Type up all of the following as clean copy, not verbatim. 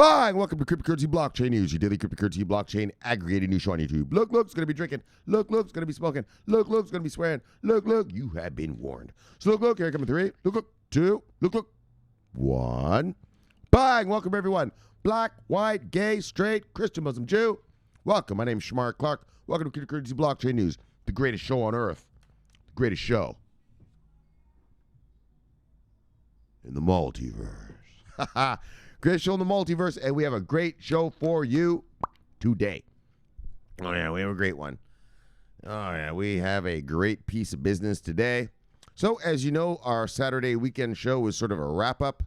Bang! Welcome to Cryptocurrency Blockchain News, your daily cryptocurrency blockchain aggregated news show on YouTube. Look, it's going to be drinking. Look, it's going to be smoking. Look, it's going to be swearing. Look, you have been warned. So look, here come 3. Look, 2. Look, 1. Bang! Welcome, everyone. Black, white, gay, straight, Christian, Muslim, Jew. Welcome. My name is Shomari Clarke. Welcome to Cryptocurrency Blockchain News, the greatest show on earth. The greatest show in the multiverse. Great show in the multiverse, and we have a great show for you today. Oh, yeah, we have a great one. Oh, yeah, we have a great piece of business today. So, as you know, our Saturday weekend show was sort of a wrap-up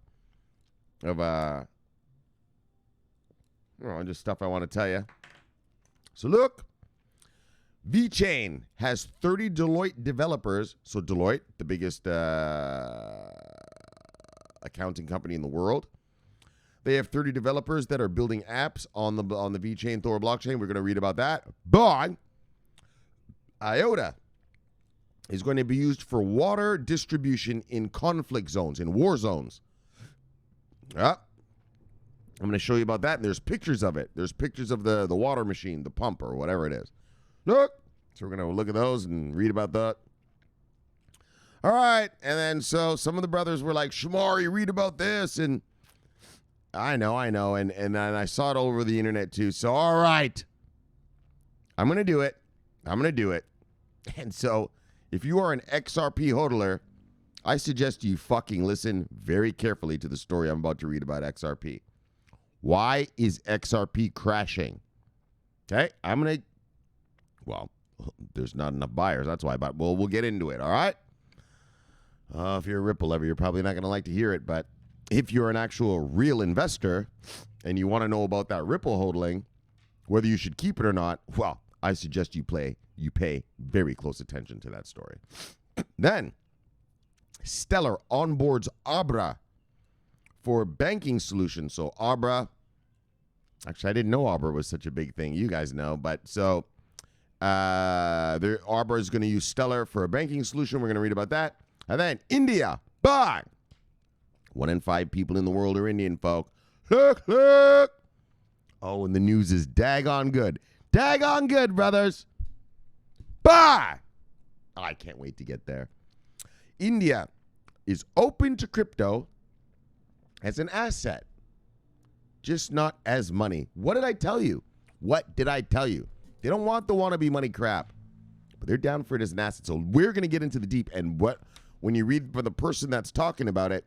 of just stuff I want to tell you. So, look, VeChain has 30 Deloitte developers. So, Deloitte, the biggest accounting company in the world. They have 30 developers that are building apps on the VeChain Thor blockchain. We're going to read about that. But IOTA is going to be used for water distribution in conflict zones, in war zones. Yeah. I'm going to show you about that. And there's pictures of it. There's pictures of the water machine, the pump, or whatever it is. Look. So we're going to look at those and read about that. All right. And then so some of the brothers were like, Shomari, read about this. And I know. And then I saw it all over the internet too. So, all right. I'm going to do it. And so if you are an XRP hodler, I suggest you fucking listen very carefully to the story I'm about to read about XRP. Why is XRP crashing? Okay. There's not enough buyers. That's why. But we'll get into it. All right. If you're a Ripple lover, you're probably not going to like to hear it, but if you're an actual real investor and you want to know about that Ripple hodling, whether you should keep it or not, well, I suggest you pay very close attention to that story. Then, Stellar onboards Abra for banking solutions. So Abra, actually, I didn't know Abra was such a big thing. You guys know, but so Abra is going to use Stellar for a banking solution. We're going to read about that. And then India, bang! 1 in 5 people in the world are Indian folk. Look. Oh, and the news is daggone good. Daggone good, brothers. Bye. I can't wait to get there. India is open to crypto as an asset, just not as money. What did I tell you? They don't want the wannabe money crap, but they're down for it as an asset. So we're going to get into the deep. And when you read for the person that's talking about it,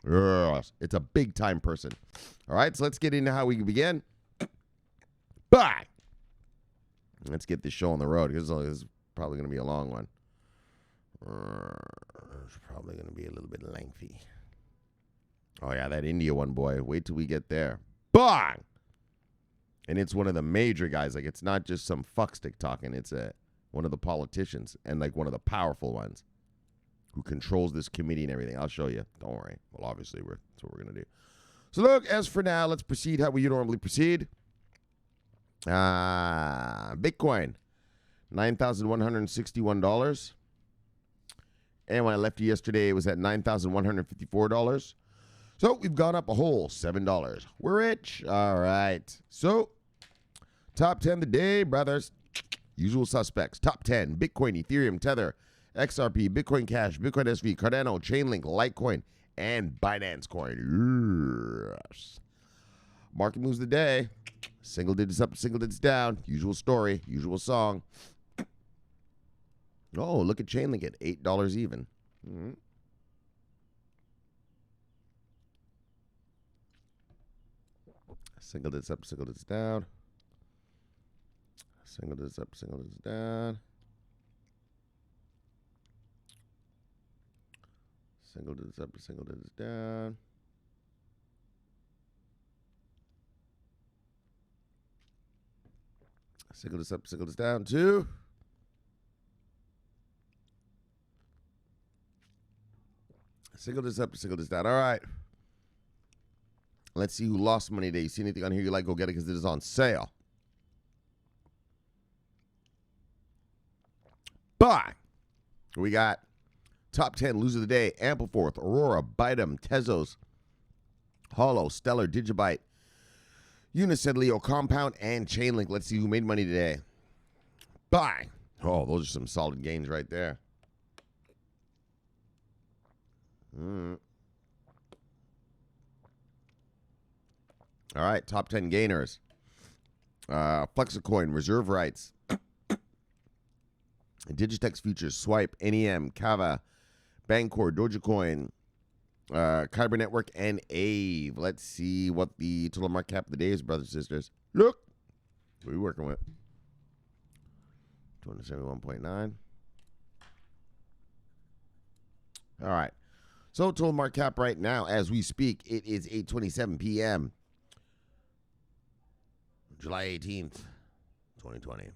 it's a big time person. All right, so let's get into how we begin. Bye. Let's get this show on the road. This is probably going to be a long one. It's probably going to be a little bit lengthy. Oh, yeah, that India one, boy. Wait till we get there. Bang! And it's one of the major guys. Like, it's not just some fuckstick talking. It's one of the politicians and, like, one of the powerful ones who controls this committee and everything. I'll show you. Don't worry. Well, obviously, that's what we're going to do. So, look, as for now, let's proceed how we normally proceed. Bitcoin, $9,161. And when I left you yesterday, it was at $9,154. So, we've gone up a whole $7. We're rich. All right. So, top 10 today, brothers. Usual suspects. Top 10, Bitcoin, Ethereum, Tether, XRP, Bitcoin Cash, Bitcoin SV, Cardano, Chainlink, Litecoin, and Binance Coin. Yes. Market moves the day. Single digits up, single digits down. Usual story, usual song. Oh, look at Chainlink at $8 even. Mm-hmm. Single digits up, single digits down. Single digits up, single digits down. Single digits up, single digits down. Single digits up, single digits down. 2. Single digits up, single digits down. All right. Let's see who lost money today. You see anything on here you like, go get it because it is on sale. Bye. We got top 10 loser of the day: Ampleforth, Aurora, Bytem, Tezos, Hollow, Stellar, Digibyte, Unisaid, Leo, Compound, and Chainlink. Let's see who made money today. Buy. Oh, those are some solid gains right there. All right, top 10 gainers. Flexicoin, Reserve Rights, Digitex Futures, Swipe, NEM, Kava, Bancor, Dogecoin, Kyber Network, and Ave. Let's see what the total market cap of the day is, brothers and sisters. Look, what are we working with? 271.9. All right. So total market cap right now, as we speak, it is 8:27 p.m. July 18th, 2020.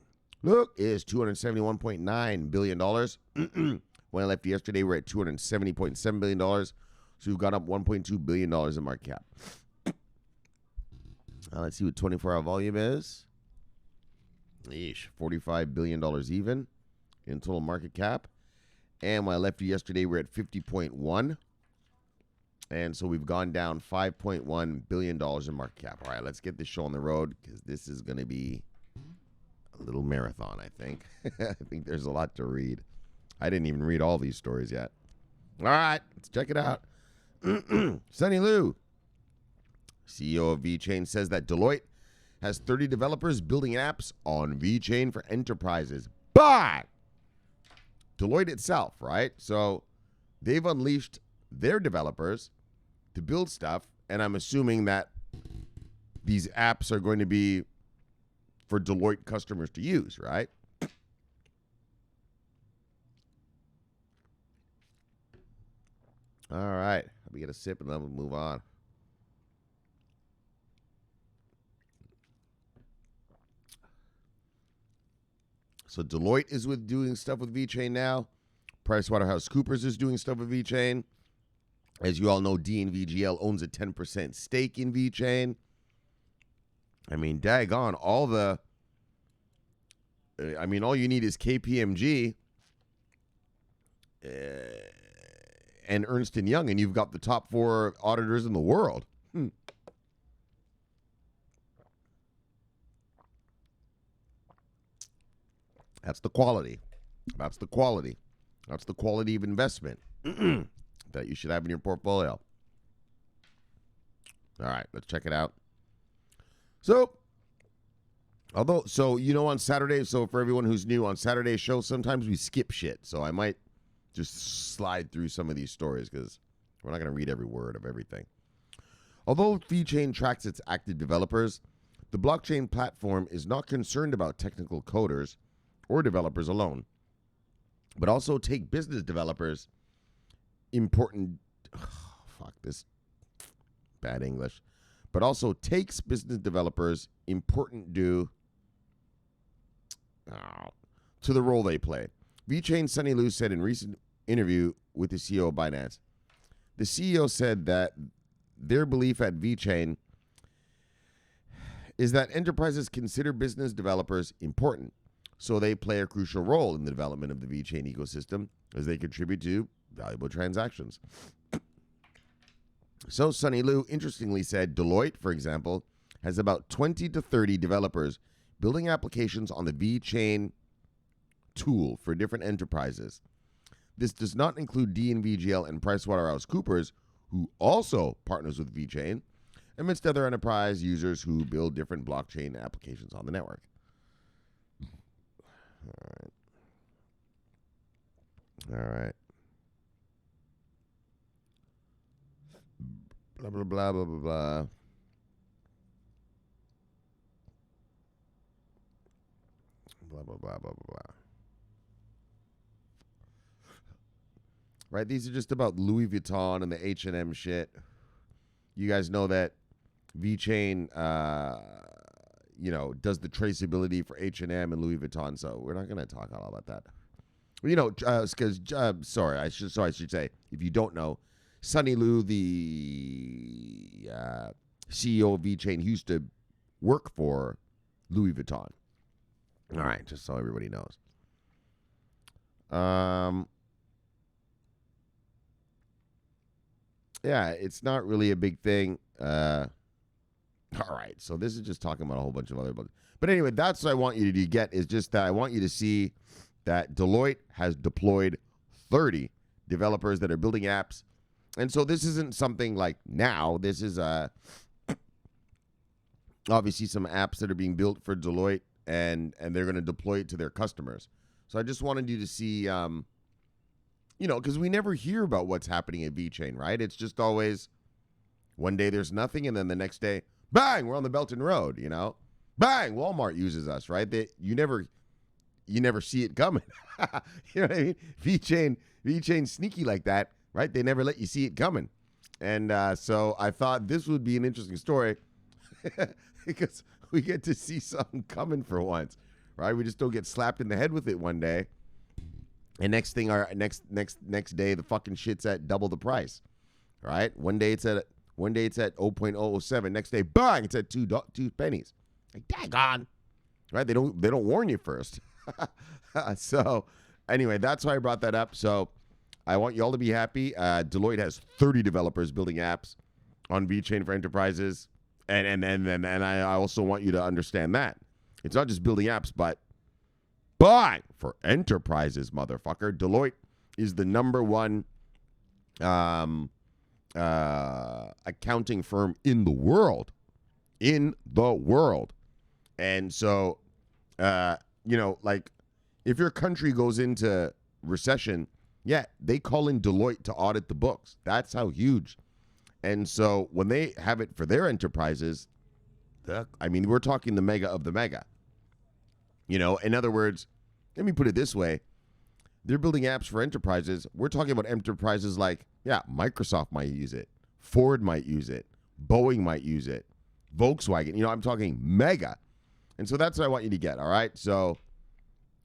Look, is $271.9 billion. When I left yesterday, we're at $270.7 billion. So we've gone up $1.2 billion in market cap. Let's see what 24-hour volume is. Yeesh, $45 billion even in total market cap. And when I left you yesterday, we're at 50.1. And so we've gone down $5.1 billion in market cap. All right, let's get this show on the road because this is going to be a little marathon, I think. I think there's a lot to read. I didn't even read all these stories yet. All right, let's check it out. Sunny Liu, CEO of VeChain, says that Deloitte has 30 developers building apps on VeChain for enterprises. But Deloitte itself, right? So they've unleashed their developers to build stuff, and I'm assuming that these apps are going to be for Deloitte customers to use, right? All right. Let me get a sip and then we'll move on. So Deloitte is doing stuff with VeChain now. PricewaterhouseCoopers is doing stuff with VeChain. As you all know, DNVGL owns a 10% stake in VeChain. I mean, daggone, all you need is KPMG and Ernst & Young, and you've got the top 4 auditors in the world. That's the quality. That's the quality. That's the quality of investment that you should have in your portfolio. All right, let's check it out. So on Saturday, so for everyone who's new, on Saturday's show, sometimes we skip shit. So I might just slide through some of these stories because we're not going to read every word of everything. Although VeChain tracks its active developers, the blockchain platform is not concerned about technical coders or developers alone, but also take business developers but also takes business developers important due to the role they play. VeChain Sunny Liu said in recent interview with the CEO of Binance. The CEO said that their belief at VeChain is that enterprises consider business developers important, so they play a crucial role in the development of the VeChain ecosystem as they contribute to valuable transactions. So Sunny Liu interestingly said Deloitte, for example, has about 20 to 30 developers building applications on the VeChain tool for different enterprises. This does not include DNVGL and PricewaterhouseCoopers, who also partners with VeChain, amidst other enterprise users who build different blockchain applications on the network. All right. Blah, blah, blah, blah, blah, blah. Blah, blah, blah, blah, blah. Right, these are just about Louis Vuitton and the H&M shit. You guys know that VeChain, does the traceability for H&M and Louis Vuitton, so we're not going to talk all about that. Because, I should say, if you don't know, Sunny Liu, the CEO of VeChain, used to work for Louis Vuitton. All right, just so everybody knows. Yeah, it's not really a big thing. All right, so this is just talking about a whole bunch of other books. But anyway, that's what I want you to get is just that I want you to see that Deloitte has deployed 30 developers that are building apps. And so this isn't something like now. This is obviously some apps that are being built for Deloitte, and they're going to deploy it to their customers. So I just wanted you to see, because we never hear about what's happening at VeChain, right? It's just always one day there's nothing, and then the next day, bang, we're on the Belton Road, Bang, Walmart uses us, right? You never see it coming. You know what I mean? VeChain sneaky like that, right? They never let you see it coming. And so I thought this would be an interesting story because we get to see something coming for once, right? We just don't get slapped in the head with it one day. And next next day, the fucking shit's at double the price, right? One day it's at 0.007. Next day, bang, it's at 2 pennies. Like, daggone, right? They don't warn you first. So anyway, that's why I brought that up. So I want you all to be happy. Deloitte has 30 developers building apps on VeChain for enterprises. And I also want you to understand that it's not just building apps, but for enterprises, motherfucker. Deloitte is the number one accounting firm in the world. And so, like if your country goes into recession, they call in Deloitte to audit the books. That's how huge. And so when they have it for their enterprises, we're talking the mega of the mega. In other words, let me put it this way. They're building apps for enterprises. We're talking about enterprises like, Microsoft might use it. Ford might use it. Boeing might use it. Volkswagen. I'm talking mega. And so that's what I want you to get, all right? So,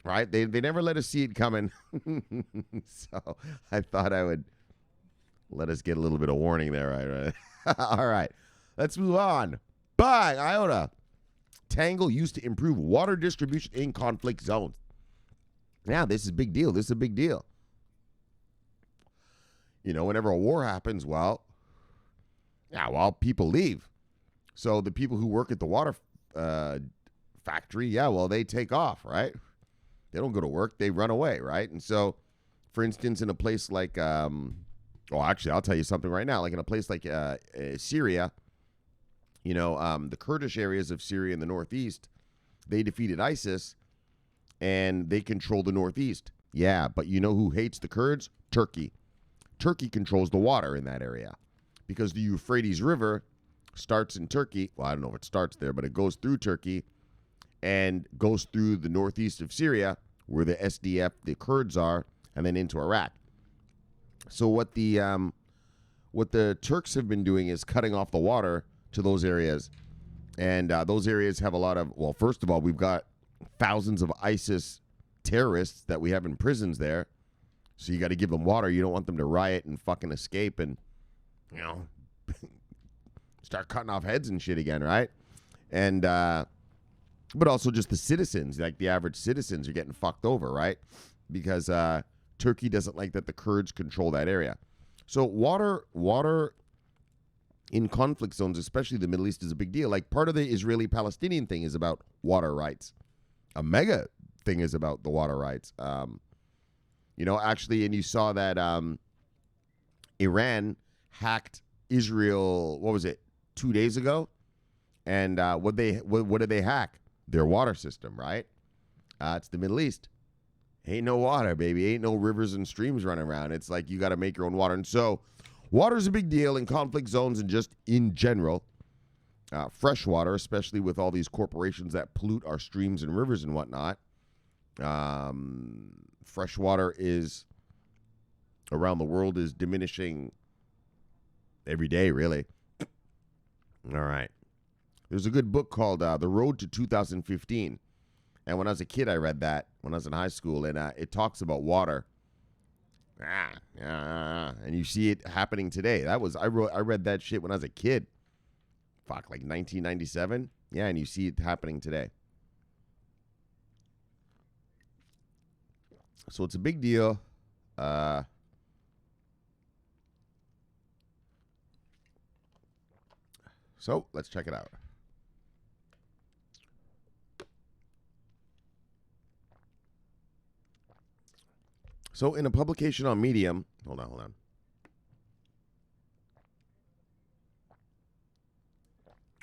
all right, they never let us see it coming. So I thought I would let us get a little bit of warning there, right? All right, let's move on. Bye, IOTA. Tangle used to improve water distribution in conflict zones. Now, this is a big deal. Whenever a war happens, people leave. So the people who work at the water factory, they take off, right? They don't go to work. They run away, right? And so, for instance, in a place like, I'll tell you something right now. Like in a place like Syria, the Kurdish areas of Syria in the northeast, they defeated ISIS, and they control the northeast. Yeah, but you know who hates the Kurds? Turkey. Turkey controls the water in that area because the Euphrates River starts in Turkey. Well, I don't know if it starts there, but it goes through Turkey and goes through the northeast of Syria, where the SDF, the Kurds are, and then into Iraq. So what the Turks have been doing is cutting off the water to those areas, and those areas have a lot of. Well, first of all, we've got thousands of ISIS terrorists that we have in prisons there. So you got to give them water. You don't want them to riot and fucking escape and, start cutting off heads and shit again, right? And but also just the citizens, like the average citizens, are getting fucked over, right? Because Turkey doesn't like that the Kurds control that area. So water in conflict zones, especially the Middle East, is a big deal. Like part of the Israeli-Palestinian thing is about water rights. A mega thing is about the water rights. Actually, and you saw that Iran hacked Israel, 2 days ago? And what did they hack? Their water system, right? It's the Middle East. Ain't no water, baby. Ain't no rivers and streams running around. It's like you got to make your own water. And so water's a big deal in conflict zones and just in general. Fresh water, especially with all these corporations that pollute our streams and rivers and whatnot. Fresh water is, around the world, is diminishing every day, really. All right. There's a good book called The Road to 2015. And when I was a kid, I read that when I was in high school. And it talks about water. And you see it happening today. I read that shit when I was a kid. Like 1997. Yeah, and you see it happening today. So it's a big deal. So let's check it out. So in a publication on Medium, hold on.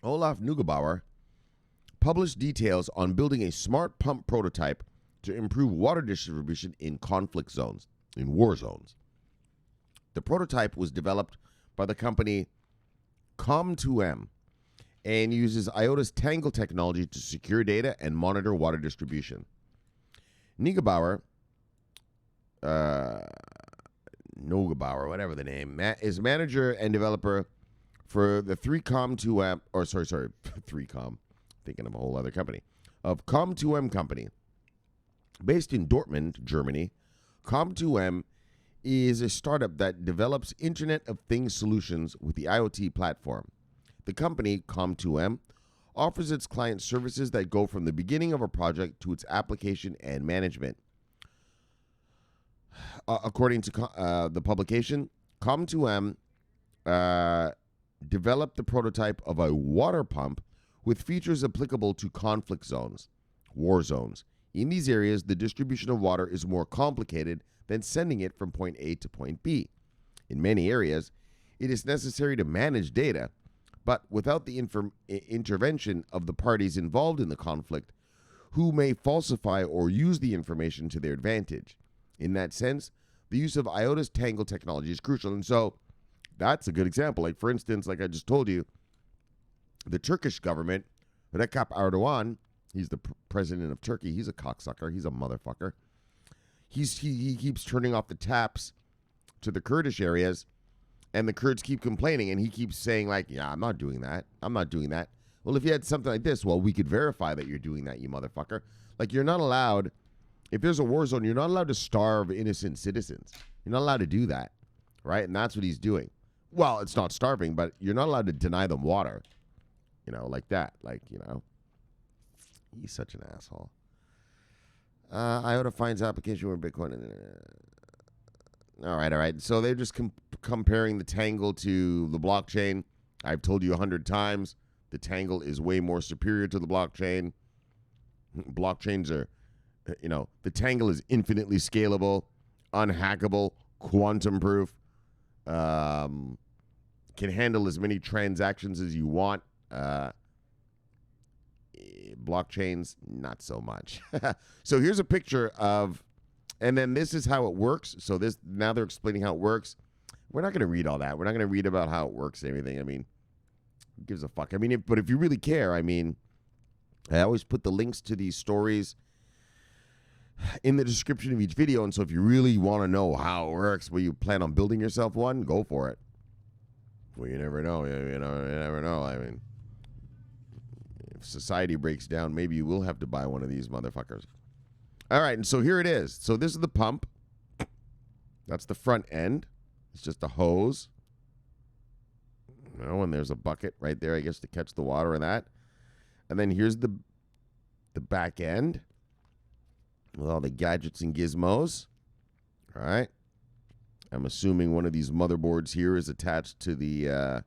Olaf Neugebauer published details on building a smart pump prototype to improve water distribution in conflict zones, in war zones. The prototype was developed by the company Com2M and uses IOTA's tangle technology to secure data and monitor water distribution. Neugebauer, whatever the name, is manager and developer for the 3Com, thinking of a whole other company, of Com2M Company. Based in Dortmund, Germany, Com2M is a startup that develops Internet of Things solutions with the IoT platform. The company, Com2M, offers its clients services that go from the beginning of a project to its application and management. According to the publication, Com2M developed the prototype of a water pump with features applicable to conflict zones, war zones. In these areas, the distribution of water is more complicated than sending it from point A to point B. In many areas, it is necessary to manage data, but without the intervention of the parties involved in the conflict, who may falsify or use the information to their advantage. In that sense, the use of IOTA's tangle technology is crucial. And so that's a good example. Like, for instance, like I just told you, the Turkish government, Recep Erdogan, he's the president of Turkey. He's a cocksucker. He's a motherfucker. He keeps turning off the taps to the Kurdish areas, and the Kurds keep complaining, and he keeps saying, like, yeah, I'm not doing that. I'm not doing that. Well, if you had something like this, well, we could verify that you're doing that, you motherfucker. Like, you're not allowed, if there's a war zone, you're not allowed to starve innocent citizens. You're not allowed to do that, right? And that's what he's doing. Well, it's not starving, but you're not allowed to deny them water, like that. Like, he's such an asshole. IOTA finds application where Bitcoin. All right. So they're just comparing the tangle to the blockchain. I've told you 100 times, the tangle is way more superior to the blockchain. Blockchains are, the tangle is infinitely scalable, unhackable, quantum proof, can handle as many transactions as you want. Blockchains, not so much. So here's a picture of, and then this is how it works. So now they're explaining how it works. We're not going to read all that. We're not going to read about how it works and everything. I mean, who gives a fuck? I mean, but if you really care, I mean, I always put the links to these stories in the description of each video. And so if you really want to know how it works, where you plan on building yourself one, go for it. Well, you never know. You never know. I mean, if society breaks down, maybe you will have to buy one of these motherfuckers. All right, and so here it is. So this is the pump. That's the front end. It's just a hose. And there's a bucket right there, I guess, to catch the water in that. And then here's the back end with all the gadgets and gizmos. All right. I'm assuming one of these motherboards here is attached to the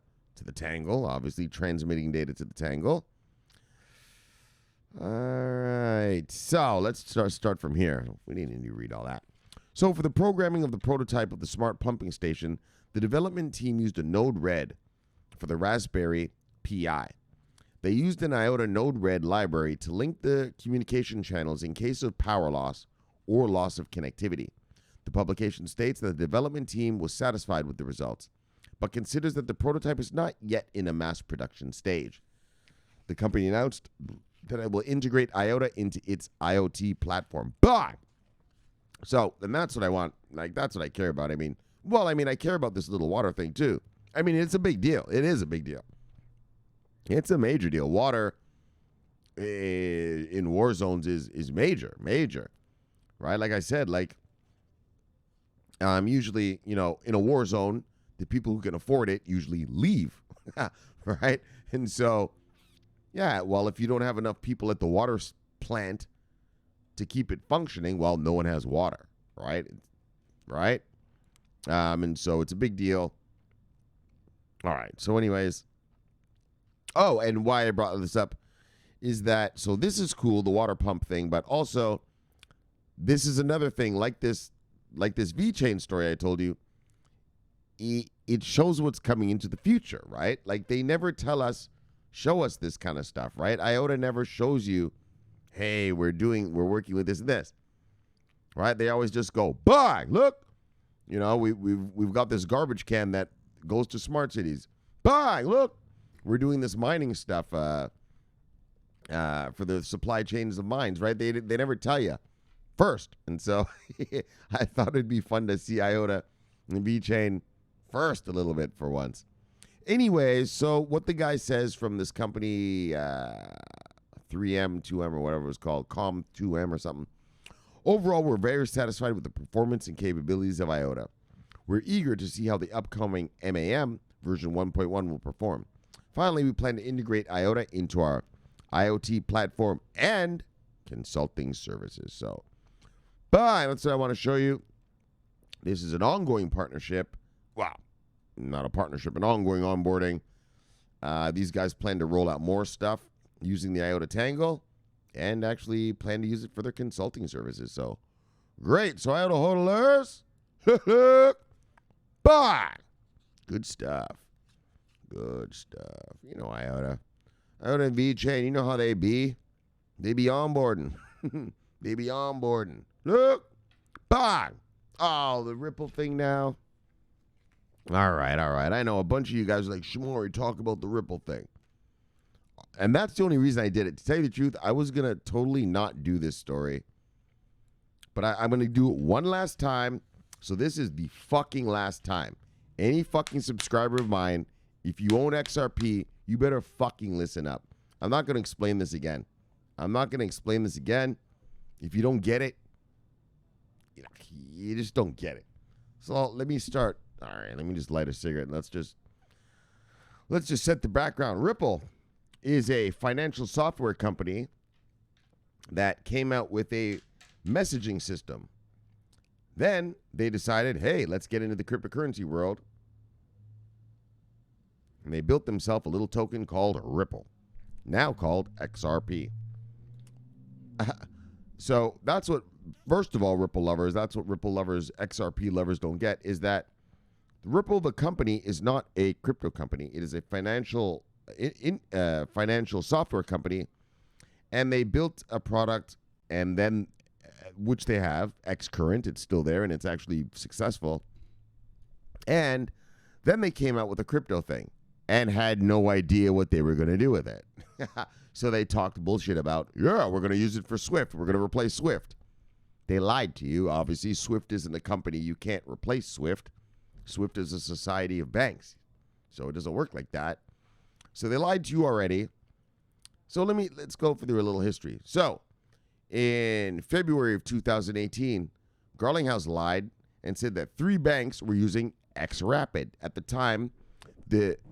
tangle, obviously transmitting data to the tangle. All right, so let's start from here. We didn't need to read all that. So for the programming of the prototype of the smart pumping station, the development team used a Node-RED for the Raspberry Pi. They used an IOTA Node-RED library to link the communication channels in case of power loss or loss of connectivity. The publication states that the development team was satisfied with the results, but considers that the prototype is not yet in a mass production stage. The company announced that it will integrate IOTA into its IoT platform. Bye! So, and that's what I want. Like, that's what I care about. I care about this little water thing, too. I mean, it's a big deal. It is a big deal. It's a major deal. Water in war zones is major, right? Like I said, usually, in a war zone, the people who can afford it usually leave, right? And so, yeah, well, if you don't have enough people at the water plant to keep it functioning, well, no one has water, right? Right? And so it's a big deal. All right. So anyways, oh, and why I brought this up is that, so this is cool, the water pump thing, but also this is another thing like this like this VeChain story I told you, it shows what's coming into the future, right? Like they never show us this kind of stuff, right? IOTA never shows you, hey, we're working with this and this, right? They always just go, bang, look, you know, we've got this garbage can that goes to smart cities. Bang, look, we're doing this mining stuff for the supply chains of mines, right? They never tell you first, and so I thought it'd be fun to see IOTA and VeChain first a little bit for once. Anyways, so what the guy says from this company, 3M, 2M, or whatever it was called, Com 2M or something. Overall, we're very satisfied with the performance and capabilities of IOTA. We're eager to see how the upcoming MAM version 1.1 will perform. Finally, we plan to integrate IOTA into our IoT platform and consulting services. So, bye. That's what I want to show you. This is an ongoing partnership. Wow. Not a partnership, an ongoing onboarding. These guys plan to roll out more stuff using the IOTA Tangle and actually plan to use it for their consulting services. So, great. So, IOTA hodlers, bye. Good stuff. Good stuff. You know IOTA. IOTA and VeChain, you know how they be. They be onboarding. They be onboarding. Look. Bang. Oh, the Ripple thing now. All right. I know a bunch of you guys are like, Shomari, talk about the Ripple thing. And that's the only reason I did it. To tell you the truth, I was going to totally not do this story. But I'm going to do it one last time. So this is the fucking last time. Any fucking subscriber of mine, if you own XRP, you better fucking listen up. I'm not going to explain this again. If you don't get it, you just don't get it. So let me start. All right, let me just light a cigarette. Let's just set the background. Ripple is a financial software company that came out with a messaging system. Then they decided, hey, let's get into the cryptocurrency world. And they built themselves a little token called Ripple, now called XRP. So that's what, first of all, Ripple lovers, that's what Ripple lovers, XRP lovers don't get, is that Ripple, the company, is not a crypto company. It is a financial software company, and they built a product, and then, which they have, XCurrent, it's still there, and it's actually successful. And then they came out with a crypto thing and had no idea what they were going to do with it. So they talked bullshit about, yeah, we're going to use it for Swift. We're going to replace Swift. They lied to you. Obviously, Swift isn't a company. You can't replace Swift. Swift is a society of banks. So it doesn't work like that. So they lied to you already. So let's go through a little history. So in February of 2018, Garlinghouse lied and said that 3 banks were using XRapid. At the time,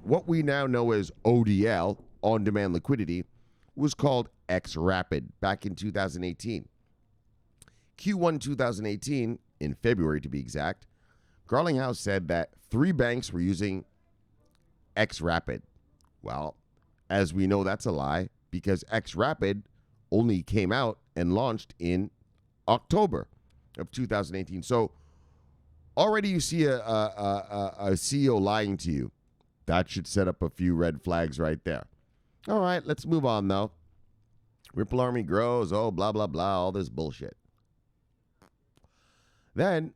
what we now know as ODL, on-demand liquidity, was called XRapid back in 2018. Q1 2018, in February to be exact, Garlinghouse said that 3 banks were using XRapid. Well, as we know, that's a lie because XRapid only came out and launched in October of 2018. So already you see a CEO lying to you. That should set up a few red flags right there. All right, let's move on, though. Ripple Army grows, oh, blah, blah, blah, all this bullshit. Then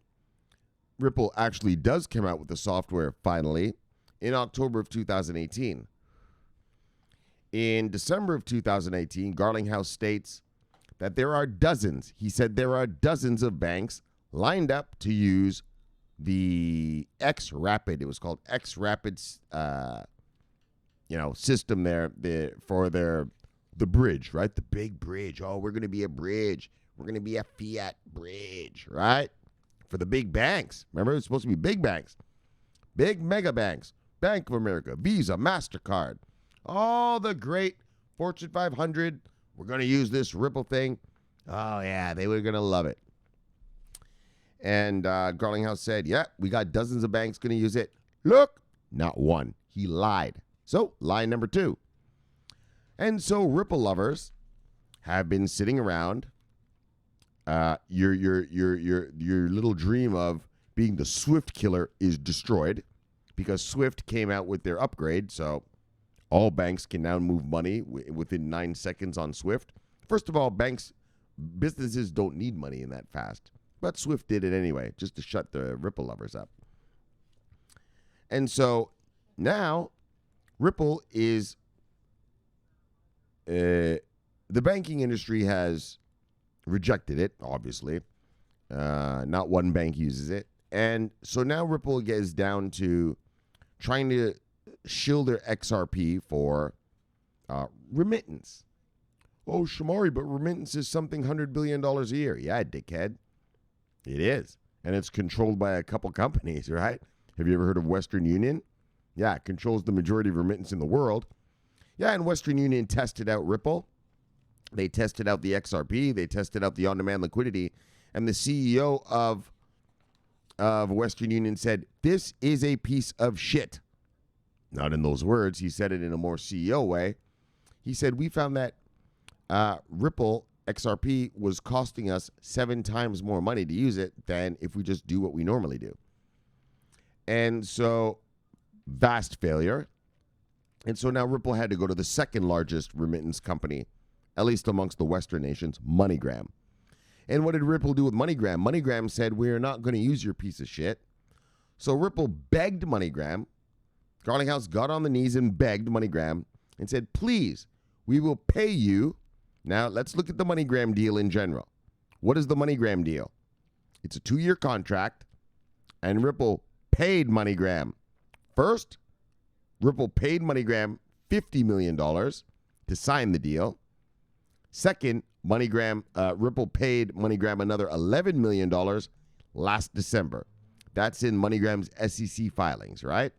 Ripple actually does come out with the software finally in October of 2018. In December of 2018, Garlinghouse states that there are dozens, he said there are dozens of banks lined up to use the XRapid. It was called XRapid, system there for the bridge, right? The big bridge. Oh, we're going to be a bridge. We're going to be a fiat bridge, right? For the big banks. Remember, it's supposed to be big banks. Big mega banks. Bank of America, Visa, MasterCard. All the great Fortune 500. We're going to use this Ripple thing. Oh, yeah, they were going to love it. And Garlinghouse said, yeah, we got dozens of banks going to use it. Look, not one. He lied. So, lie number 2. And so Ripple lovers have been sitting around Your little dream of being the Swift killer is destroyed because Swift came out with their upgrade. So all banks can now move money within 9 seconds on Swift. First of all, businesses don't need money in that fast. But Swift did it anyway, just to shut the Ripple lovers up. And so now Ripple is... the banking industry has rejected it, obviously. Not one bank uses it. And so now Ripple gets down to trying to shield their XRP for remittance. Oh, Shomari, but remittance is something $100 billion a year. Yeah, dickhead. It is. And it's controlled by a couple companies, right? Have you ever heard of Western Union? Yeah, it controls the majority of remittance in the world. Yeah, and Western Union tested out Ripple. They tested out the XRP. They tested out the on-demand liquidity. And the CEO of Western Union said, this is a piece of shit. Not in those words. He said it in a more CEO way. He said, we found that Ripple XRP was costing us 7 times more money to use it than if we just do what we normally do. And so, vast failure. And so now Ripple had to go to the second largest remittance company, at least amongst the Western nations, MoneyGram. And what did Ripple do with MoneyGram? MoneyGram said, we're not going to use your piece of shit. So Ripple begged MoneyGram. Garlinghouse got on the knees and begged MoneyGram and said, please, we will pay you. Now, let's look at the MoneyGram deal in general. What is the MoneyGram deal? It's a 2-year contract, and Ripple paid MoneyGram. First, Ripple paid MoneyGram $50 million to sign the deal. Second, Ripple paid MoneyGram another $11 million last December. That's in MoneyGram's SEC filings, right?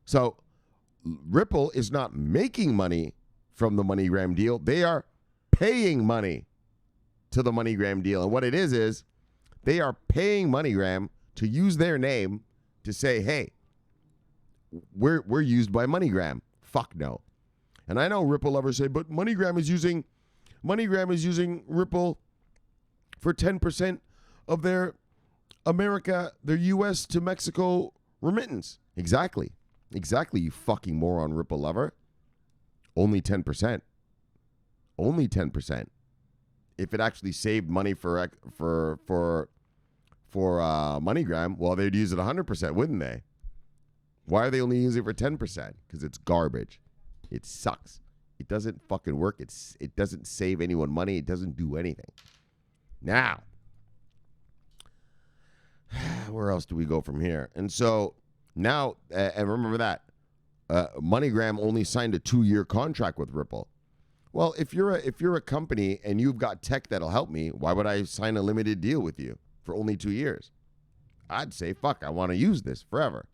So Ripple is not making money from the MoneyGram deal. They are paying money to the MoneyGram deal. And what it is they are paying MoneyGram to use their name to say, hey, we're used by MoneyGram. Fuck no. And I know Ripple lovers say, but MoneyGram is using Ripple for 10% of their US to Mexico remittance. Exactly, you fucking moron Ripple lover. Only 10%. Only 10%. If it actually saved money for MoneyGram, well, they'd use it 100%, wouldn't they? Why are they only using it for 10%? Because it's garbage. It sucks. It doesn't fucking work. It doesn't save anyone money. It doesn't do anything. Now, where else do we go from here? And so now, and remember that MoneyGram only signed a 2-year contract with Ripple. Well, if you're a company and you've got tech that'll help me, why would I sign a limited deal with you for only 2 years? I'd say, fuck, I want to use this forever.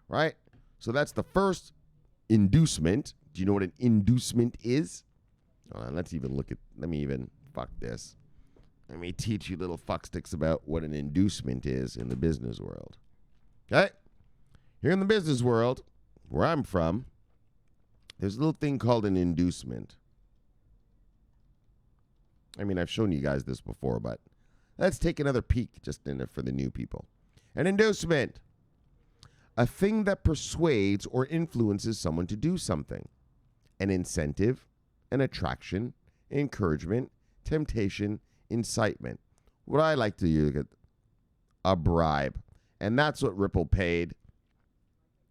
Right? So that's the first inducement. Do you know what an inducement is? Let me teach you little fucksticks about what an inducement is in the business world. Okay? Here in the business world, where I'm from, there's a little thing called an inducement. I mean, I've shown you guys this before, but let's take another peek just in it for the new people. An inducement. A thing that persuades or influences someone to do something. An incentive, an attraction, encouragement, temptation, incitement. What I like to use, a bribe. And that's what Ripple paid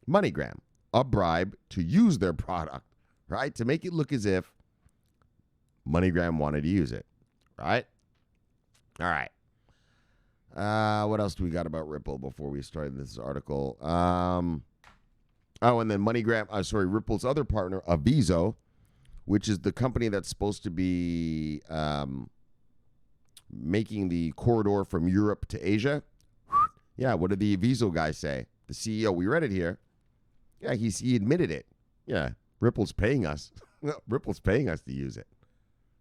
MoneyGram. A bribe to use their product, right? To make it look as if MoneyGram wanted to use it, right? All right. What else do we got about Ripple before we started this article? And then Ripple's other partner, Aviso, which is the company that's supposed to be making the corridor from Europe to Asia. Yeah, what did the Aviso guy say? The CEO, we read it here. Yeah, he admitted it. Yeah, Ripple's paying us. Ripple's paying us to use it.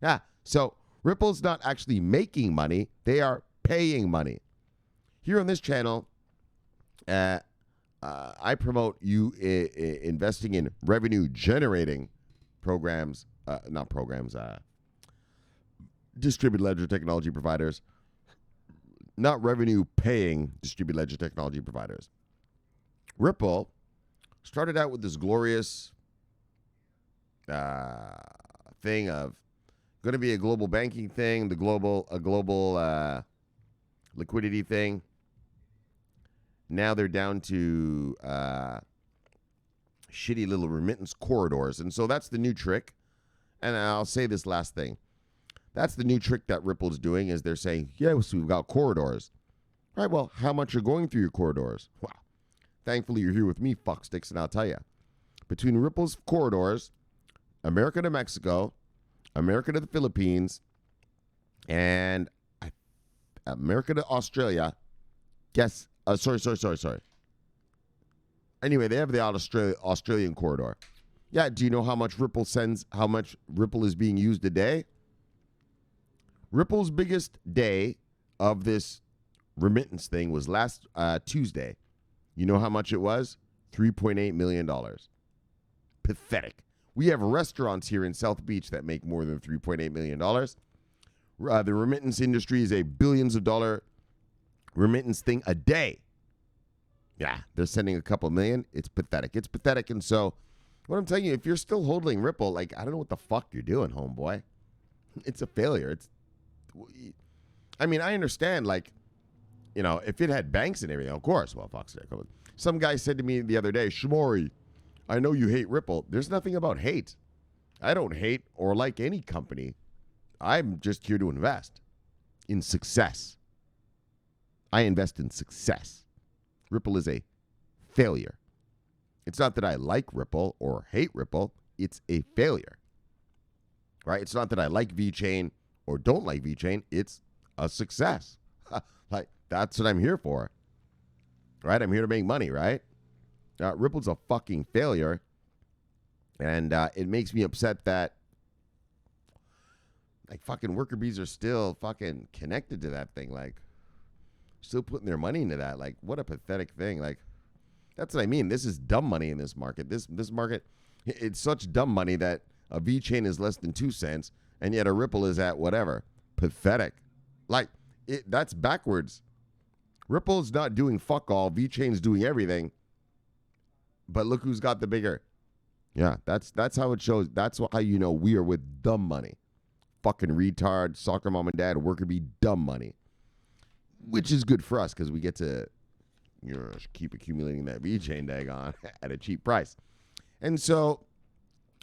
Yeah, so Ripple's not actually making money. They are paying money. Here on this channel, I promote you investing in revenue-generating programs, distributed ledger technology providers, not revenue-paying distributed ledger technology providers. Ripple started out with this glorious thing of going to be a global banking thing, a global liquidity thing. Now they're down to shitty little remittance corridors. And so that's the new trick. And I'll say this last thing. That's the new trick that Ripple's doing is they're saying, yeah, so we've got corridors. All right, well, how much are going through your corridors? Well, thankfully you're here with me, fucksticks, and I'll tell you. Between Ripple's corridors, America to Mexico, America to the Philippines, and America to Australia, sorry. Anyway, they have the Australian corridor. Yeah, do you know how much Ripple is being used a day? Ripple's biggest day of this remittance thing was last Tuesday. You know how much it was? $3.8 million. Pathetic. We have restaurants here in South Beach that make more than $3.8 million. The remittance industry is a billions of dollar remittance thing a day. Yeah, they're sending a couple million. It's pathetic. It's pathetic. And so what I'm telling you, if you're still holding Ripple, like, I don't know what the fuck you're doing, homeboy. It's a failure. I mean, I understand, like, you know, if it had banks and everything, of course. Well, fuck's sake. Some guy said to me the other day, Shomari, I know you hate Ripple. There's nothing about hate. I don't hate or like any company. I'm just here to invest in success. I invest in success. Ripple is a failure. It's not that I like Ripple or hate Ripple. It's a failure. Right? It's not that I like VeChain or don't like VeChain. It's a success. Like, that's what I'm here for. Right? I'm here to make money, right? Ripple's a fucking failure. And it makes me upset that like fucking worker bees are still fucking connected to that thing. Like, still putting their money into that. Like, what a pathetic thing. Like, that's what I mean. This is dumb money in this market. This market, it's such dumb money that a VeChain is less than 2 cents, and yet a Ripple is at whatever. Pathetic. Like, that's backwards. Ripple's not doing fuck all. VeChain's doing everything. But look who's got the bigger. Yeah, that's how it shows. That's how you know we are with dumb money. Fucking retard, soccer mom and dad, worker bee, dumb money. Which is good for us because we get to, you know, keep accumulating that VeChain daggone at a cheap price. And so,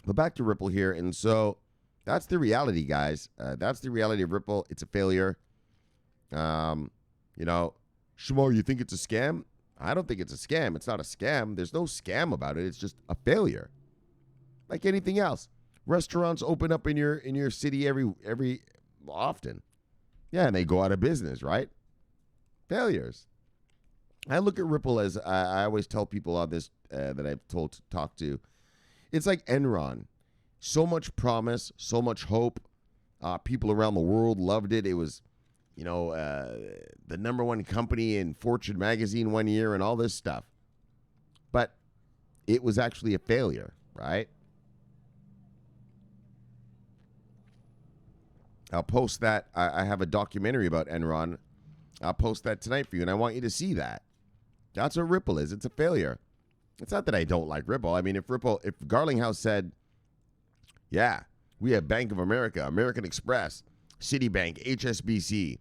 but back to Ripple here. And so that's the reality, guys. That's the reality of Ripple. It's a failure. You know, Shomari, you think it's a scam? I don't think it's a scam. It's not a scam. There's no scam about it. It's just a failure. Like anything else. Restaurants open up in your city every often. Yeah, and they go out of business, right? Failures. I look at Ripple as I always tell people on this that I've talked to. It's like Enron. So much promise, so much hope. People around the world loved it. It was, you know, the #1 company in Fortune magazine one year and all this stuff. But it was actually a failure, right? I'll post that. I have a documentary about Enron. I'll post that tonight for you, and I want you to see that. That's what Ripple is. It's a failure. It's not that I don't like Ripple. I mean, if Garlinghouse said, yeah, we have Bank of America, American Express, Citibank, HSBC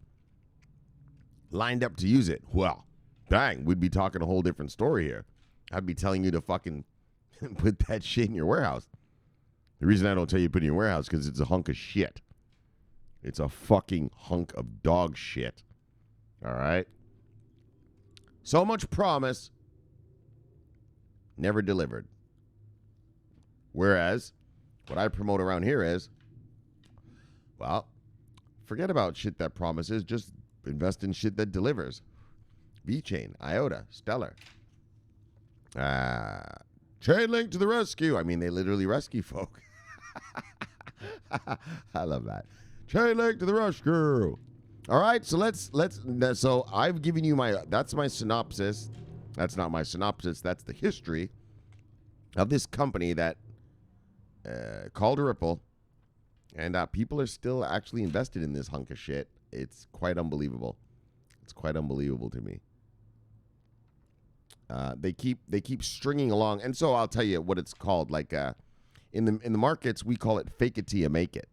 lined up to use it, well, bang, we'd be talking a whole different story here. I'd be telling you to fucking put that shit in your warehouse. The reason I don't tell you to put it in your warehouse is because it's a hunk of shit. It's a fucking hunk of dog shit. All right? So much promise, never delivered. Whereas, what I promote around here is, well, forget about shit that promises. Just invest in shit that delivers. VeChain, IOTA, Stellar. Chainlink to the rescue. I mean, they literally rescue folk. I love that. Chainlink to the rescue. All right, so so I've given you that's my synopsis. That's not my synopsis. That's the history of this company that called Ripple And people are still actually invested in this hunk of shit. It's quite unbelievable. It's quite unbelievable to me. They keep stringing along, and so I'll tell you what it's called. Like in the markets, we call it fake it till you make it.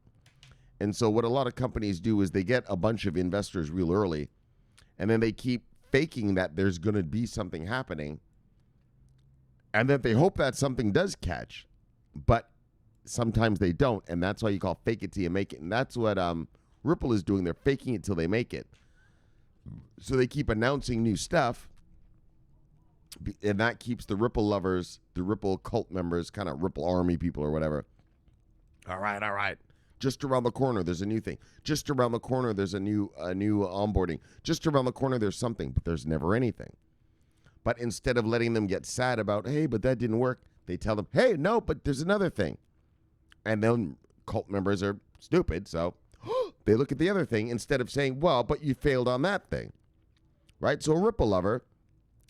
And so what a lot of companies do is they get a bunch of investors real early, and then they keep faking that there's going to be something happening, and that they hope that something does catch, but sometimes they don't, and that's why you call fake it till you make it. And that's what Ripple is doing. They're faking it till they make it. So they keep announcing new stuff, and that keeps the Ripple lovers, the Ripple cult members, kind of Ripple army people or whatever. All right. Just around the corner, there's a new thing. Just around the corner, there's a new onboarding. Just around the corner, there's something, but there's never anything. But instead of letting them get sad about, hey, but that didn't work, they tell them, hey, no, but there's another thing. And then cult members are stupid, so they look at the other thing instead of saying, well, but you failed on that thing. Right? So a Ripple lover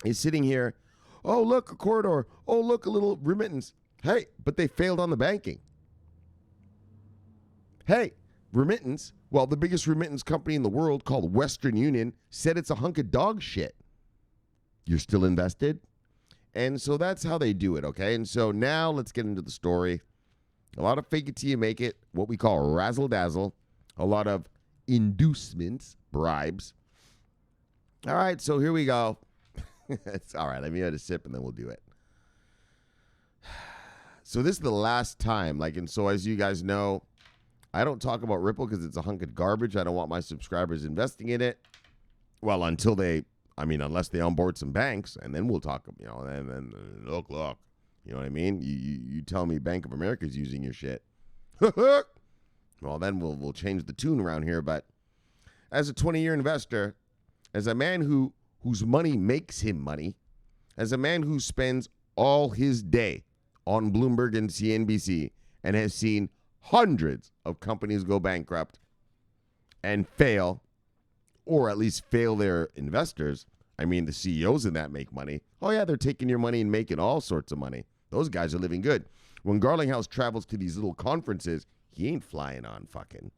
is sitting here, oh, look, a corridor. Oh, look, a little remittance. Hey, but they failed on the banking. Hey, remittance. Well, the biggest remittance company in the world called Western Union said it's a hunk of dog shit. You're still invested? And so that's how they do it, okay? And so now let's get into the story. A lot of fake it till you make it, what we call razzle-dazzle. A lot of inducements, bribes. All right, so here we go. It's all right. Let me have a sip and then we'll do it. So this is the last time, and so as you guys know, I don't talk about Ripple because it's a hunk of garbage. I don't want my subscribers investing in it. Well, unless they onboard some banks, and then we'll talk, and then look. You know what I mean? You tell me Bank of America is using your shit. Well, then we'll change the tune around here. But as a 20-year investor, as a man whose money makes him money, as a man who spends all his day on Bloomberg and CNBC and has seen hundreds of companies go bankrupt and fail, or at least fail their investors. I mean, the CEOs in that make money. Oh, yeah, they're taking your money and making all sorts of money. Those guys are living good. When Garlinghouse travels to these little conferences, he ain't flying on fucking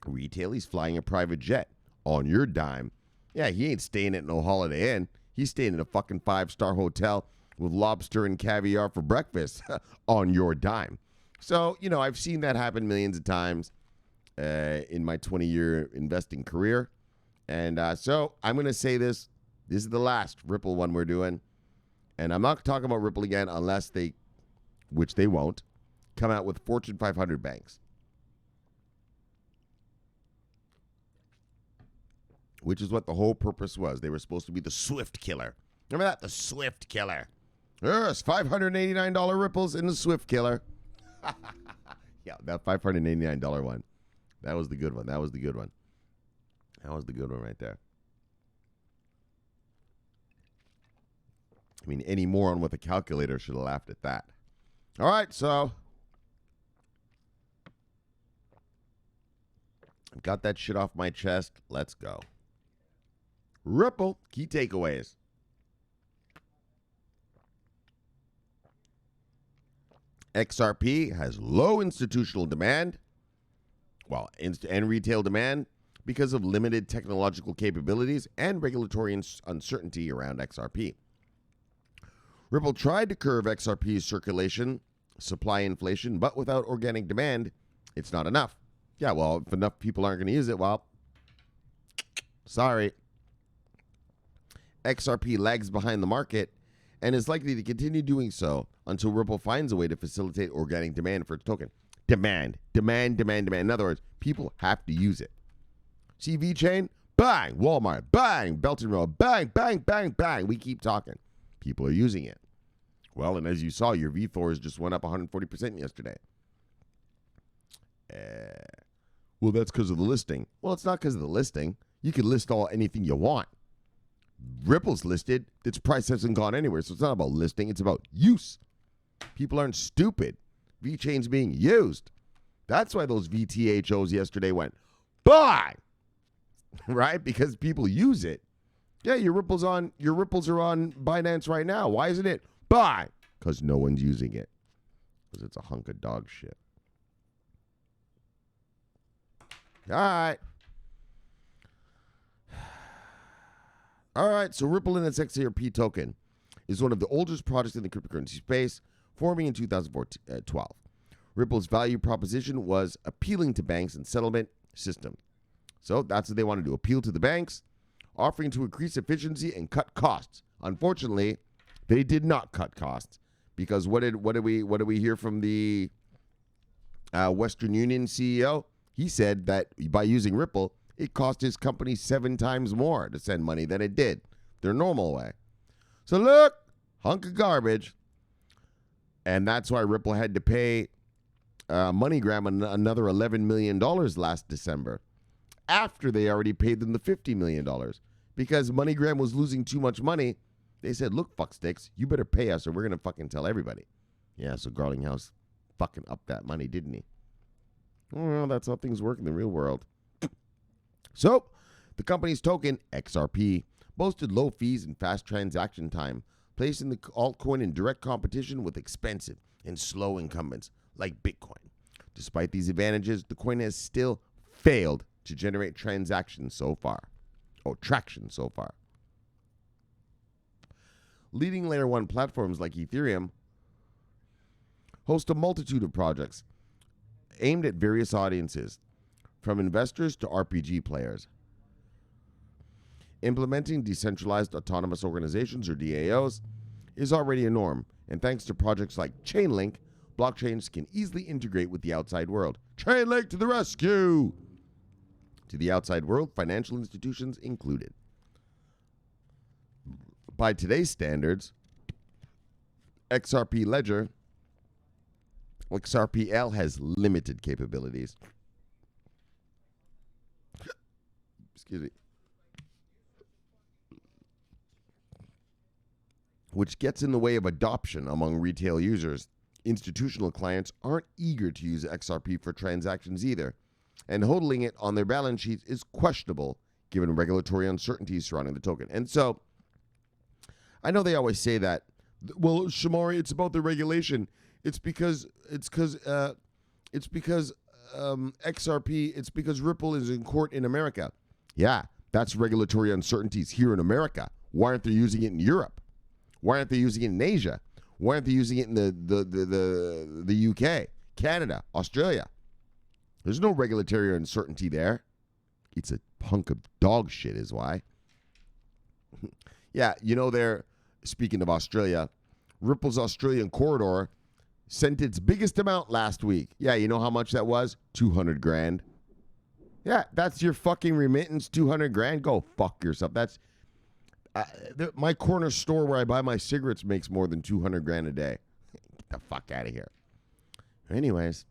retail. He's flying a private jet on your dime. Yeah, he ain't staying at no Holiday Inn. He's staying in a fucking 5-star hotel with lobster and caviar for breakfast on your dime. So, I've seen that happen millions of times in my 20-year investing career. And so I'm going to say this. This is the last Ripple one we're doing. And I'm not talking about Ripple again unless they, which they won't, come out with Fortune 500 banks. Which is what the whole purpose was. They were supposed to be the Swift killer. Remember that? The Swift killer. Yes, $589 Ripples in the Swift killer. Yeah, that $589 one. That was the good one. That was the good one right there. I mean, any moron with a calculator should have laughed at that. All right, so I've got that shit off my chest. Let's go. Ripple, key takeaways. XRP has low institutional demand, and retail demand because of limited technological capabilities and regulatory uncertainty around XRP. Ripple tried to curb XRP's circulation, supply inflation, but without organic demand, it's not enough. Yeah, well, if enough people aren't going to use it, well, sorry. XRP lags behind the market and is likely to continue doing so until Ripple finds a way to facilitate organic demand for its token. Demand. In other words, people have to use it. See VeChain? Bang. Walmart. Bang. Belton Road. Bang, bang, bang, bang. We keep talking. People are using it. Well, and as you saw, your VThors just went up 140% yesterday. Well, that's because of the listing. Well, it's not because of the listing. You can list anything you want. Ripple's listed. Its price hasn't gone anywhere, so it's not about listing. It's about use. People aren't stupid. VeChain's being used. That's why those VTHOs yesterday went, buy! Right? Because people use it. Yeah, your Ripples are on Binance right now. Why isn't it? Buy! Because no one's using it. Because it's a hunk of dog shit. All right. All right, so Ripple and its XRP token is one of the oldest projects in the cryptocurrency space, forming in 2012. Ripple's value proposition was appealing to banks and settlement systems. So that's what they want to do, appeal to the banks, offering to increase efficiency and cut costs. Unfortunately, they did not cut costs because what did we hear from the Western Union CEO? He said that by using Ripple, it cost his company 7 times more to send money than it did their normal way. So look, hunk of garbage. And that's why Ripple had to pay MoneyGram another $11 million last December after they already paid them the $50 million. Because MoneyGram was losing too much money, they said, look, fucksticks, you better pay us or we're going to fucking tell everybody. Yeah, so Garlinghouse fucking upped that money, didn't he? Well, that's how things work in the real world. So, the company's token, XRP, boasted low fees and fast transaction time, placing the altcoin in direct competition with expensive and slow incumbents like Bitcoin. Despite these advantages, the coin has still failed to generate traction so far. Leading Layer 1 platforms like Ethereum host a multitude of projects aimed at various audiences, from investors to RPG players. Implementing decentralized autonomous organizations, or DAOs, is already a norm, and thanks to projects like Chainlink, blockchains can easily integrate with the outside world. Chainlink to the rescue! To the outside world, financial institutions included. By today's standards, XRPL has limited capabilities. Excuse me. Which gets in the way of adoption among retail users. Institutional clients aren't eager to use XRP for transactions either, and holding it on their balance sheets is questionable given regulatory uncertainties surrounding the token. And so, I know they always say that, well, Shomari, it's about the regulation. It's because XRP, it's because Ripple is in court in America. Yeah, that's regulatory uncertainties here in America. Why aren't they using it in Europe? Why aren't they using it in Asia? Why aren't they using it in the UK, Canada, Australia? There's no regulatory uncertainty there. It's a hunk of dog shit is why. Yeah, speaking of Australia, Ripple's Australian corridor sent its biggest amount last week. Yeah, you know how much that was? 200 grand. Yeah, that's your fucking remittance, 200 grand. Go fuck yourself. That's my corner store where I buy my cigarettes makes more than 200 grand a day. Get the fuck out of here. Anyways,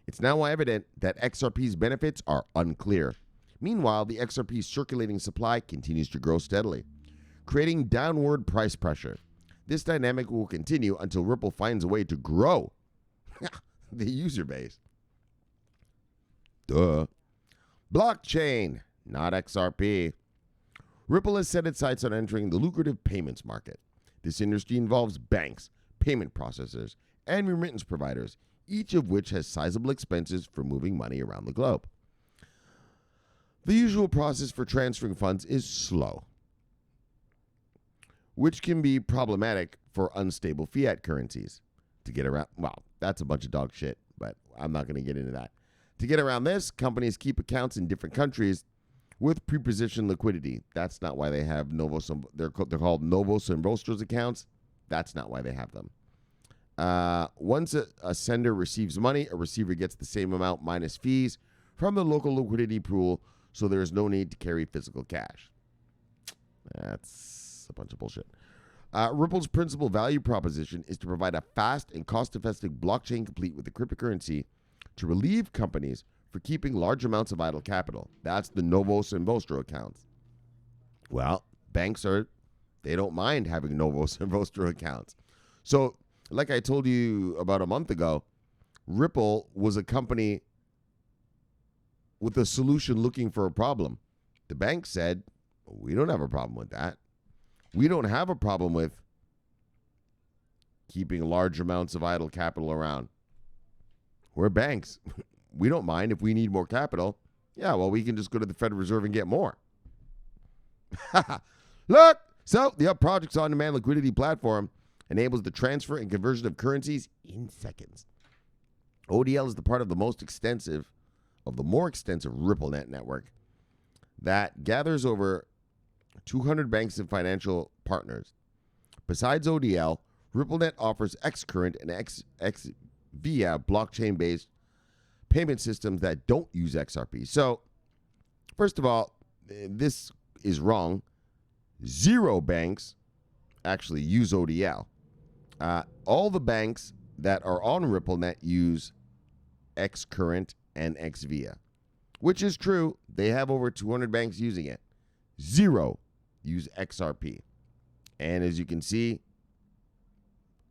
it's now evident that XRP's benefits are unclear. Meanwhile, the XRP circulating supply continues to grow steadily, creating downward price pressure. This dynamic will continue until Ripple finds a way to grow the user base. Duh. Blockchain, not XRP. Ripple has set its sights on entering the lucrative payments market. This industry involves banks, payment processors, and remittance providers, each of which has sizable expenses for moving money around the globe. The usual process for transferring funds is slow, which can be problematic for unstable fiat currencies. To get around, well, that's a bunch of dog shit, but I'm not going to get into that. To get around this, companies keep accounts in different countries with prepositioned liquidity. That's not why they have they're called Novos and Vostros accounts. That's not why they have them. Once a sender receives money, a receiver gets the same amount minus fees from the local liquidity pool, so there is no need to carry physical cash. That's a bunch of bullshit. Ripple's principal value proposition is to provide a fast and cost-effective blockchain complete with the cryptocurrency to relieve companies for keeping large amounts of idle capital. That's the Novos and Vostro accounts. Well, banks they don't mind having Novos and Vostro accounts. So, like I told you about a month ago, Ripple was a company with a solution looking for a problem. The bank said, we don't have a problem with that. We don't have a problem with keeping large amounts of idle capital around. We're banks. We don't mind if we need more capital. Yeah, well, we can just go to the Federal Reserve and get more. Look! So, the Up Project's on-demand liquidity platform enables the transfer and conversion of currencies in seconds. ODL is the part of the more extensive RippleNet network that gathers over 200 banks and financial partners. Besides ODL, RippleNet offers Xcurrent and XVia blockchain-based payment systems that don't use XRP. So, first of all, this is wrong. 0 banks actually use ODL. All the banks that are on RippleNet use Xcurrent and XVia, which is true. They have over 200 banks using it. 0 use XRP. And as you can see,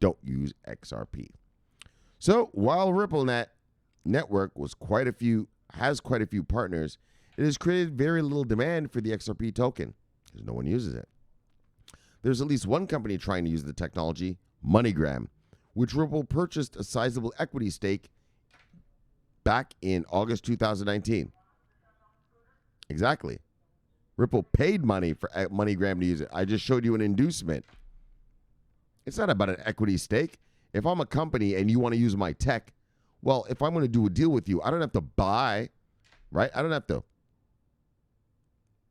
don't use XRP. So while RippleNet network has quite a few partners, it has created very little demand for the XRP token because no one uses it. There's at least one company trying to use the technology, MoneyGram, which Ripple purchased a sizable equity stake back in August 2019. Exactly. Ripple paid money for MoneyGram to use it. I just showed you an inducement. It's not about an equity stake. If I'm a company and you want to use my tech, well, if I'm going to do a deal with you, I don't have to buy, right? I don't have to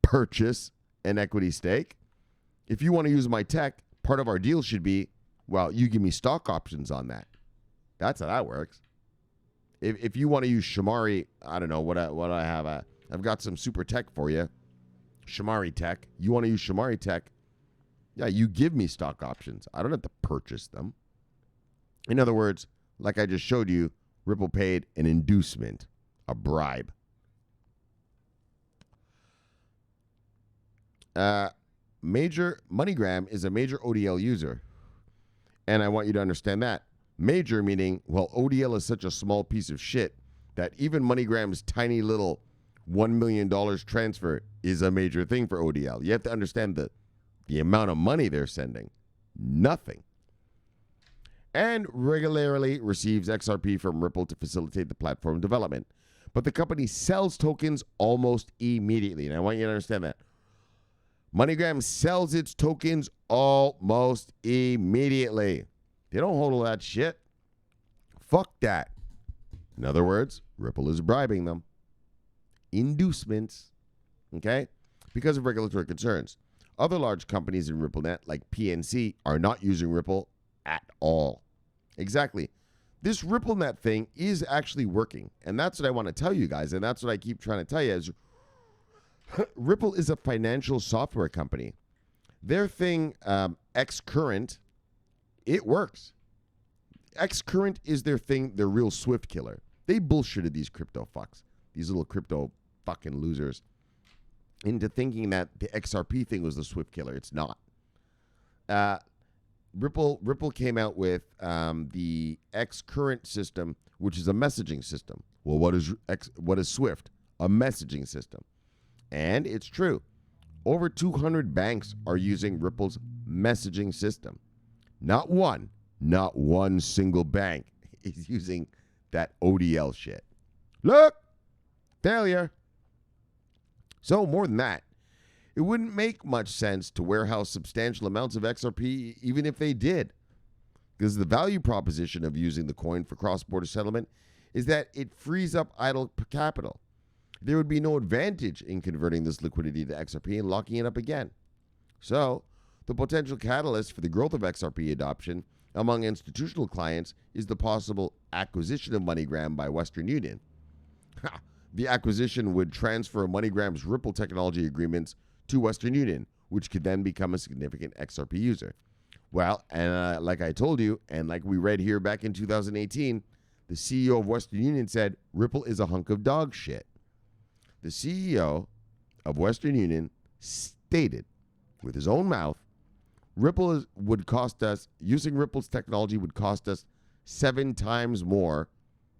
purchase an equity stake. If you want to use my tech, part of our deal should be, well, you give me stock options on that. That's how that works. If you want to use Shomari, I don't know what I have. I've got some super tech for you. Shomari tech. You want to use Shomari tech? Yeah, you give me stock options. I don't have to purchase them. In other words, like I just showed you, Ripple paid an inducement, a bribe. MoneyGram is a major ODL user. And I want you to understand that. Major meaning, well, ODL is such a small piece of shit that even MoneyGram's tiny little $1 million transfer is a major thing for ODL. You have to understand the amount of money they're sending. Nothing. And regularly receives XRP from Ripple to facilitate the platform development. But the company sells tokens almost immediately. And I want you to understand that. MoneyGram sells its tokens almost immediately. They don't hold all that shit. Fuck that. In other words, Ripple is bribing them. Inducements. Okay? Because of regulatory concerns. Other large companies in RippleNet, like PNC, are not using Ripple at all. Exactly. This RippleNet thing is actually working. And that's what I want to tell you guys. And that's what I keep trying to tell you is Ripple is a financial software company. Their thing, Xcurrent, it works. Xcurrent is their thing, their real Swift killer. They bullshitted these crypto fucks, these little crypto fucking losers, into thinking that the XRP thing was the Swift killer. It's not. Ripple came out with the Xcurrent system, which is a messaging system. Well, what is Swift? A messaging system. And it's true. Over 200 banks are using Ripple's messaging system. Not one single bank is using that ODL shit. Look, failure. So more than that, it wouldn't make much sense to warehouse substantial amounts of XRP even if they did. Because the value proposition of using the coin for cross-border settlement is that it frees up idle capital. There would be no advantage in converting this liquidity to XRP and locking it up again. So, the potential catalyst for the growth of XRP adoption among institutional clients is the possible acquisition of MoneyGram by Western Union. The acquisition would transfer MoneyGram's Ripple technology agreements to Western Union, which could then become a significant XRP user. Well, and like I told you, and like we read here back in 2018, the CEO of Western Union said, Ripple is a hunk of dog shit. The CEO of Western Union stated with his own mouth, using Ripple's technology would cost us 7 times more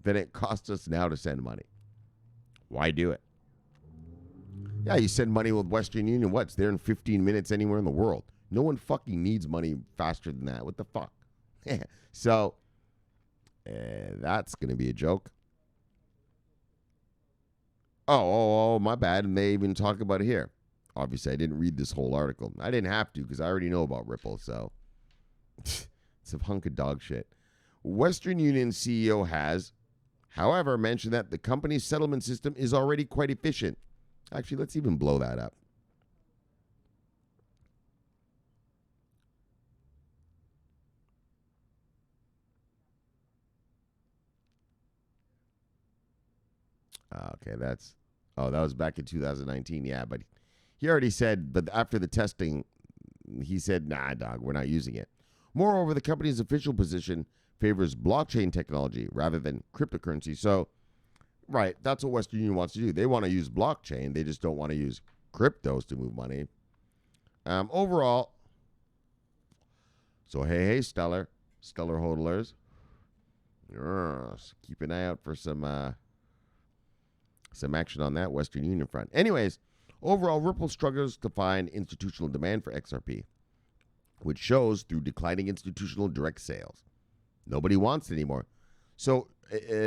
than it costs us now to send money. Why do it? Yeah, you send money with Western Union. What? It's there in 15 minutes anywhere in the world. No one fucking needs money faster than that. What the fuck? So, that's going to be a joke. my bad. And they even talk about it here. Obviously, I didn't read this whole article. I didn't have to because I already know about Ripple. So it's a hunk of dog shit. Western Union CEO has, however, mentioned that the company's settlement system is already quite efficient. Actually, let's even blow that up. Okay, that was back in 2019. Yeah, but he already said, but after the testing, he said, nah, dog, we're not using it. Moreover, the company's official position favors blockchain technology rather than cryptocurrency. So, right, that's what Western Union wants to do. They want to use blockchain. They just don't want to use cryptos to move money. Overall, so hey, Stellar hodlers, keep an eye out for some action on that Western Union front. Anyways, overall, Ripple struggles to find institutional demand for XRP, which shows through declining institutional direct sales. Nobody wants it anymore. So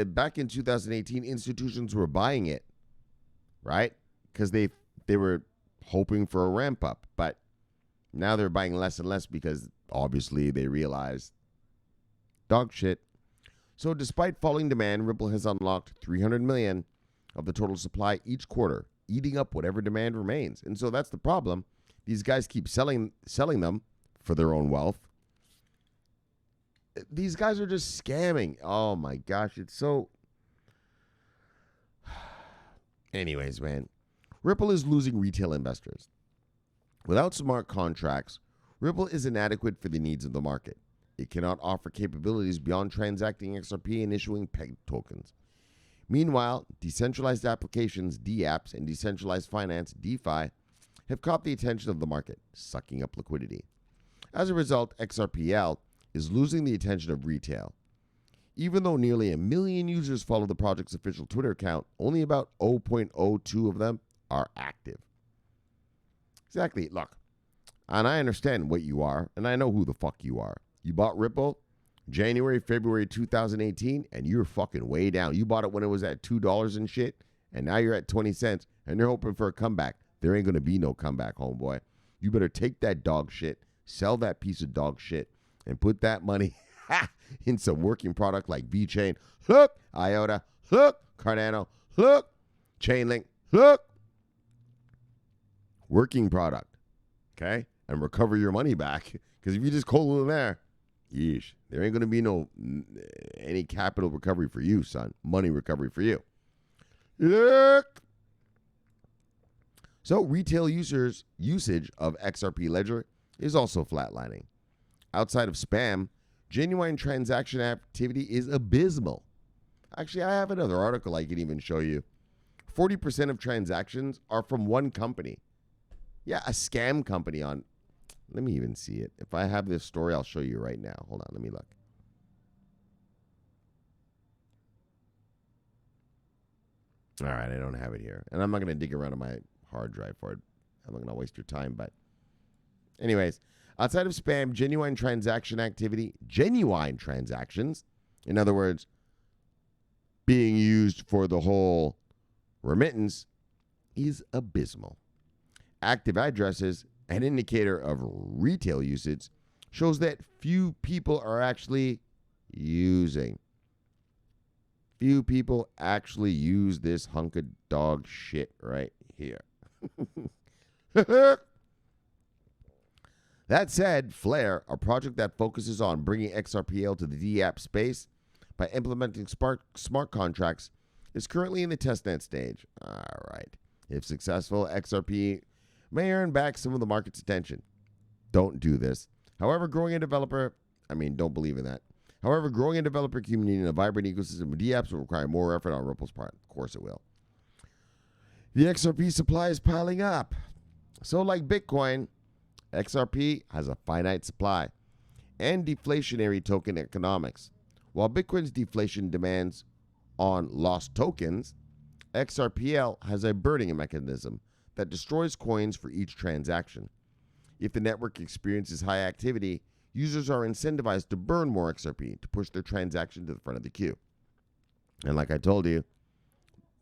back in 2018, institutions were buying it, right? Because they were hoping for a ramp up. But now they're buying less and less because obviously they realized dog shit. So despite falling demand, Ripple has unlocked 300 million of the total supply each quarter, eating up whatever demand remains. And so that's the problem. These guys keep selling them for their own wealth. These guys are just scamming. Oh my gosh, it's so... Anyways, man, Ripple is losing retail investors. Without smart contracts, Ripple is inadequate for the needs of the market. It cannot offer capabilities beyond transacting XRP and issuing PEG tokens. Meanwhile, decentralized applications, DApps, and decentralized finance, DeFi, have caught the attention of the market, sucking up liquidity. As a result, XRPL is losing the attention of retail. Even though nearly 1 million users follow the project's official Twitter account, only about 0.02 of them are active. Exactly. Look, and I understand what you are, and I know who the fuck you are. You bought Ripple January, February 2018, and you're fucking way down. You bought it when it was at $2 and shit, and now you're at 20 cents, and you're hoping for a comeback. There ain't going to be no comeback, homeboy. You better take that dog shit, sell that piece of dog shit, and put that money in some working product like VeChain, look, IOTA, look, Cardano, look, Chainlink, look. Working product, okay? And recover your money back. Because if you just cold in there, yeesh, there ain't going to be any capital recovery for you, son. Money recovery for you. Look. So retail usage of XRP Ledger is also flatlining. Outside of spam, genuine transaction activity is abysmal. Actually, I have another article I can even show you. 40% of transactions are from one company. Yeah, a scam company on... Let me even see it. If I have this story, I'll show you right now. Hold on, let me look. All right, I don't have it here. And I'm not going to dig around on my hard drive for it. I'm not going to waste your time, but... Anyways, outside of spam, genuine transaction activity, genuine transactions, in other words, being used for the whole remittance, is abysmal. Active addresses, an indicator of retail usage, shows that few people are actually using. Few people actually use this hunk of dog shit right here. That said, Flare, a project that focuses on bringing XRPL to the DApp space by implementing smart contracts, is currently in the testnet stage. All right. If successful, XRP may earn back some of the market's attention. Don't do this. However, don't believe in that. However, growing a developer community in a vibrant ecosystem of DApps will require more effort on Ripple's part. Of course it will. The XRP supply is piling up. So like Bitcoin, XRP has a finite supply and deflationary token economics. While Bitcoin's deflation demands on lost tokens, XRPL has a burning mechanism that destroys coins for each transaction. If the network experiences high activity, users are incentivized to burn more XRP to push their transaction to the front of the queue. And like I told you,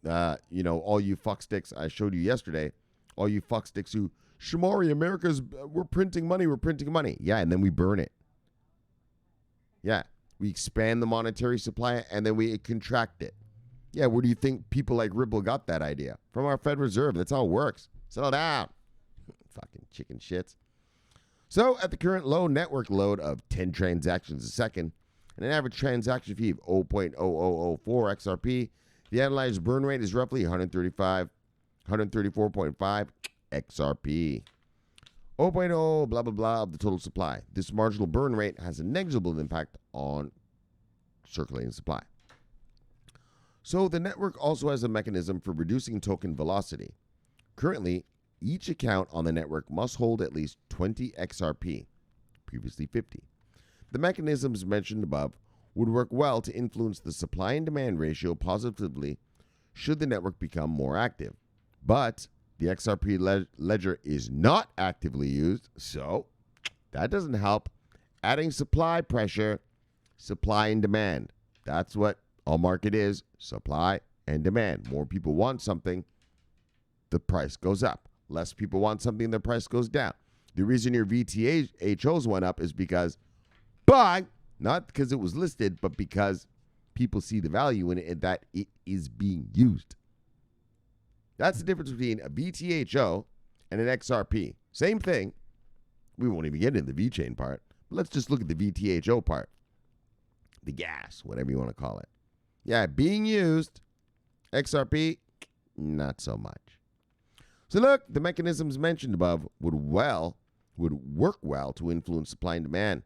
all you fucksticks I showed you yesterday, all you fucksticks who, Shomari, we're printing money. Yeah, and then we burn it. Yeah, we expand the monetary supply and then we contract it. Yeah, where do you think people like Ripple got that idea? From our Fed Reserve. That's how it works. Settle down. Fucking chicken shits. So at the current low network load of 10 transactions a second and an average transaction fee of 0.0004 XRP, the analyzed burn rate is roughly 134.5 XRP. 0.0 blah, blah, blah of the total supply. This marginal burn rate has a negligible impact on circulating supply. So the network also has a mechanism for reducing token velocity. Currently, each account on the network must hold at least 20 XRP, previously 50. The mechanisms mentioned above would work well to influence the supply and demand ratio positively should the network become more active. But the XRP ledger is not actively used, so that doesn't help. Adding supply pressure, supply and demand. That's what all market is, supply and demand. More people want something, the price goes up. Less people want something, the price goes down. The reason your VTHOs went up is because, not because it was listed, but because people see the value in it and that it is being used. That's the difference between a VTHO and an XRP. Same thing. We won't even get into the VeChain part. But let's just look at the VTHO part. The gas, whatever you want to call it. Yeah, being used. XRP, not so much. So look, the mechanisms mentioned above would work well to influence supply and demand.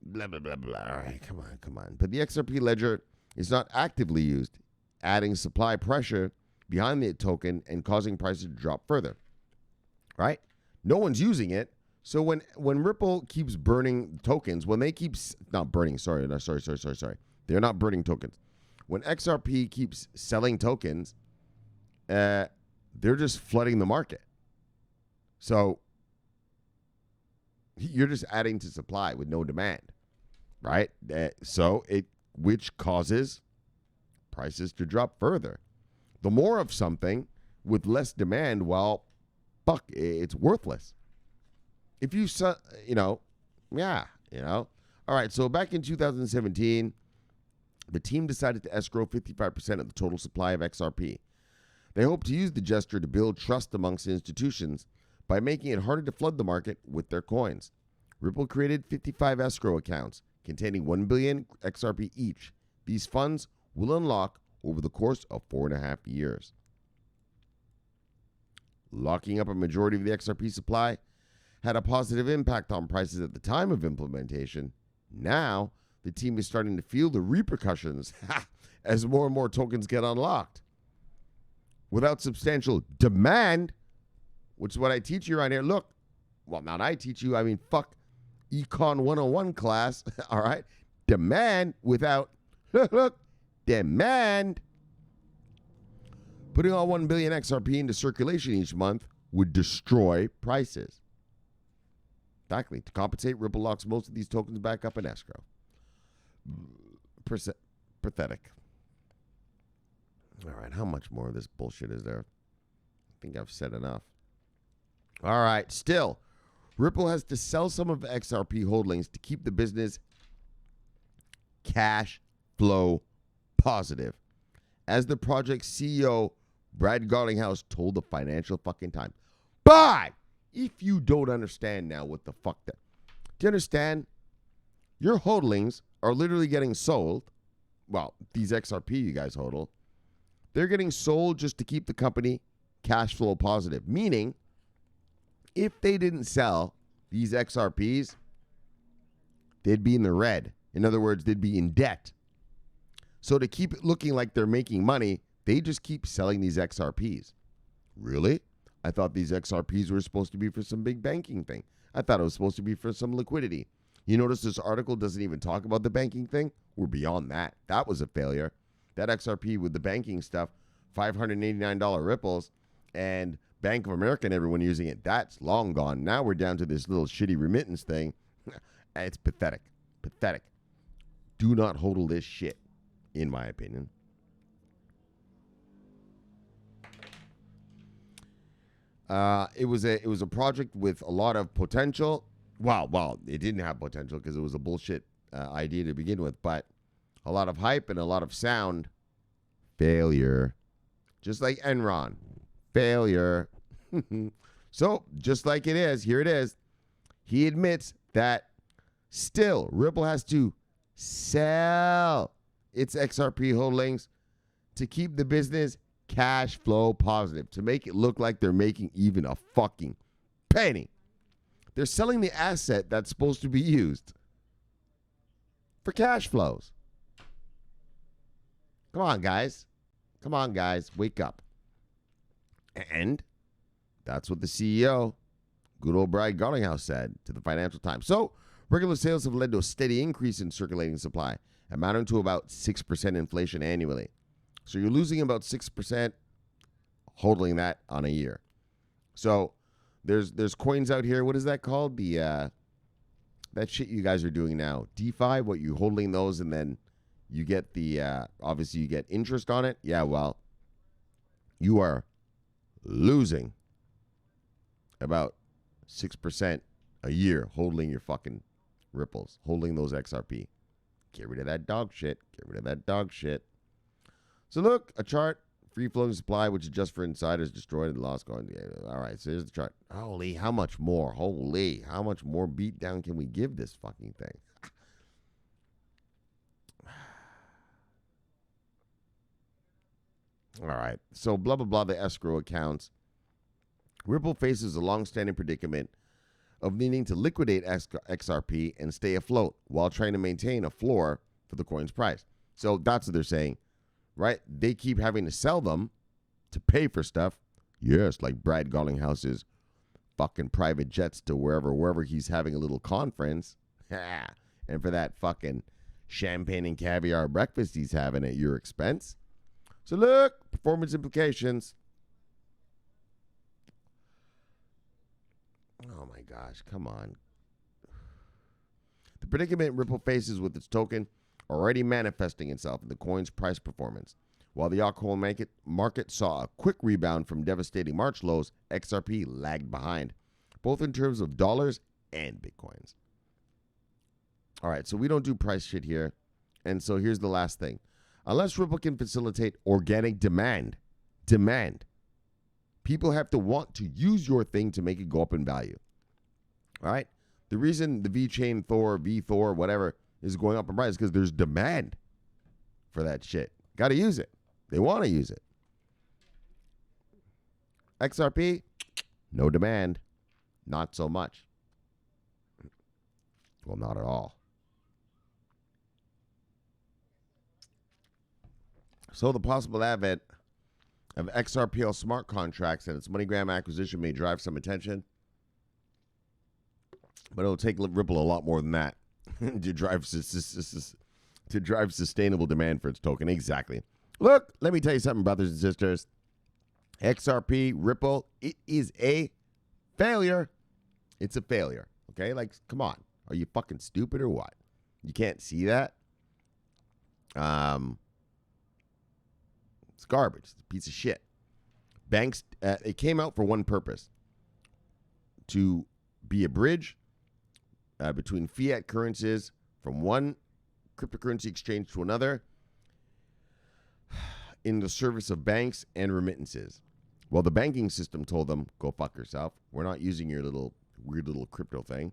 Blah, blah, blah, blah. All right, come on. But the XRP ledger is not actively used, adding supply pressure behind the token and causing prices to drop further. Right? No one's using it. So when Ripple keeps burning tokens, when they keep not burning, sorry. They're not burning tokens. When XRP keeps selling tokens, they're just flooding the market. So you're just adding to supply with no demand, right? Which causes prices to drop further. The more of something with less demand, it's worthless. If you, all right, so back in 2017, the team decided to escrow 55% of the total supply of XRP. They hope to use the gesture to build trust amongst institutions by making it harder to flood the market with their coins. Ripple created 55 escrow accounts containing 1 billion XRP each. These funds will unlock over the course of 4.5 years. Locking up a majority of the XRP supply had a positive impact on prices at the time of implementation. Now, the team is starting to feel the repercussions as more and more tokens get unlocked. Without substantial demand, which is what I teach you right here. Look, well, not I teach you, I mean, fuck Econ 101 class, all right? Demand without, look, demand. Putting all 1 billion XRP into circulation each month would destroy prices. Exactly. To compensate, Ripple locks most of these tokens back up in escrow. Pathetic. All right, how much more of this bullshit is there? I think I've said enough. All right, still, Ripple has to sell some of XRP holdings to keep the business cash flow positive. As the project's CEO, Brad Garlinghouse, told the Financial fucking Times. But if you don't understand now what the fuck that... Do you understand? Your holdings are literally getting sold. Well, these XRP you guys hodl. They're getting sold just to keep the company cash flow positive. Meaning, if they didn't sell these XRPs, they'd be in the red. In other words, they'd be in debt. So to keep it looking like they're making money, they just keep selling these XRPs. Really? I thought these XRPs were supposed to be for some big banking thing. I thought it was supposed to be for some liquidity. You notice this article doesn't even talk about the banking thing? We're beyond that. That was a failure. That XRP with the banking stuff, $589 ripples, and Bank of America and everyone using it, that's long gone. Now we're down to this little shitty remittance thing. It's pathetic. Pathetic. Do not hodl this shit, in my opinion. It was a project with a lot of potential. Well, it didn't have potential because it was a bullshit idea to begin with, but a lot of hype and a lot of sound. Failure. Just like Enron. Failure. So, just like it is, here it is. He admits that still Ripple has to sell its XRP holdings to keep the business cash flow positive, to make it look like they're making even a fucking penny. They're selling the asset that's supposed to be used for cash flows. Come on, guys. Come on, guys. Wake up. And that's what the CEO, good old Brad Garlinghouse, said to the Financial Times. So, regular sales have led to a steady increase in circulating supply, amounting to about 6% inflation annually. So you're losing about 6%, holding that on a year. So there's coins out here. What is that called? The that shit you guys are doing now. DeFi, what you holding those and then you get the obviously you get interest on it. Yeah, well, you are losing about 6% a year holding your fucking ripples, holding those XRP. Get rid of that dog shit. Get rid of that dog shit. So look, a chart, free flowing supply, which is just for insiders, destroyed and lost going. All right, so here's the chart. Holy, how much more? Holy, how much more beatdown can we give this fucking thing? All right, so blah, blah, blah, the escrow accounts. Ripple faces a long-standing predicament of needing to liquidate XRP and stay afloat while trying to maintain a floor for the coin's price. So that's what they're saying. Right? They keep having to sell them to pay for stuff. Yes, like Brad Garlinghouse's fucking private jets to wherever he's having a little conference. And for that fucking champagne and caviar breakfast he's having at your expense. So look, performance implications. Oh my gosh, come on. The predicament Ripple faces with its token already manifesting itself in the coin's price performance. While the altcoin market saw a quick rebound from devastating March lows, XRP lagged behind, both in terms of dollars and Bitcoins. All right, so we don't do price shit here. And so here's the last thing. Unless Ripple can facilitate organic demand, people have to want to use your thing to make it go up in value. All right? The reason the VeChain Thor, VThor, whatever, is going up in price because there's demand for that shit. Got to use it. They want to use it. XRP, no demand. Not so much. Well, not at all. So the possible advent of XRPL smart contracts and its MoneyGram acquisition may drive some attention, but it'll take Ripple a lot more than that to drive sustainable demand for its token. Exactly. Look, let me tell you something, brothers and sisters. XRP, Ripple, it is a failure. It's a failure. Okay? Like, come on. Are you fucking stupid or what? You can't see that? It's garbage. It's a piece of shit. Banks, it came out for one purpose. To be a bridge between fiat currencies from one cryptocurrency exchange to another in the service of banks and remittances. Well, the banking system told them, go fuck yourself. We're not using your little weird little crypto thing.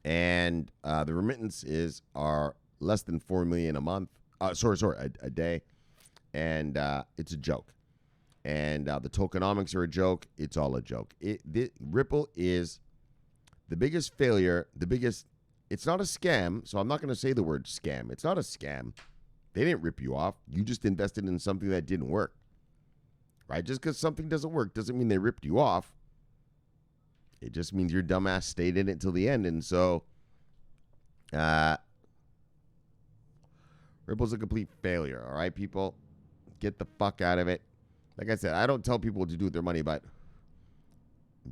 And the remittances are less than 4 million a month. A day. And it's a joke. And the tokenomics are a joke. It's all a joke. Ripple is the biggest failure, it's not a scam, so I'm not going to say the word scam. It's not a scam. They didn't rip you off. You just invested in something that didn't work. Right? Just because something doesn't work doesn't mean they ripped you off. It just means your dumbass stayed in it till the end. And so, Ripple's a complete failure. All right, people? Get the fuck out of it. Like I said, I don't tell people what to do with their money, but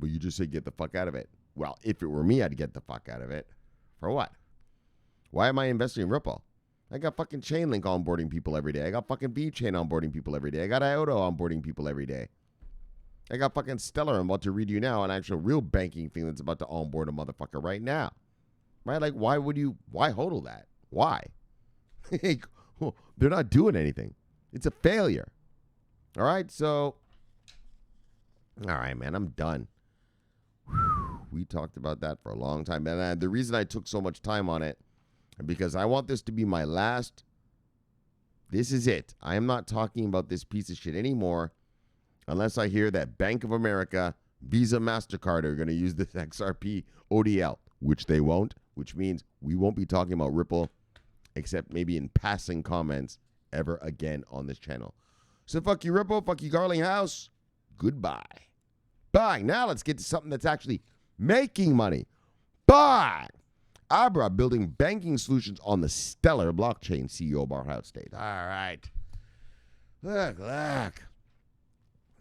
you just say get the fuck out of it. Well, if it were me, I'd get the fuck out of it. For what? Why am I investing in Ripple? I got fucking Chainlink onboarding people every day. I got fucking VeChain onboarding people every day. I got IOTA onboarding people every day. I got fucking Stellar. I'm about to read you now an actual real banking thing that's about to onboard a motherfucker right now. Right? Like, why hodl that? Why? They're not doing anything. It's a failure. All right, so, all right, man, I'm done. We talked about that for a long time. And the reason I took so much time on it, because I want this to be my last. This is it. I am not talking about this piece of shit anymore unless I hear that Bank of America, Visa, MasterCard are going to use this XRP ODL, which they won't, which means we won't be talking about Ripple except maybe in passing comments ever again on this channel. So fuck you, Ripple. Fuck you, Garling House. Goodbye. Bye. Now let's get to something that's actually making money. Bye. Abra Building Banking Solutions on the Stellar blockchain, CEO Barhout State. All right. Look.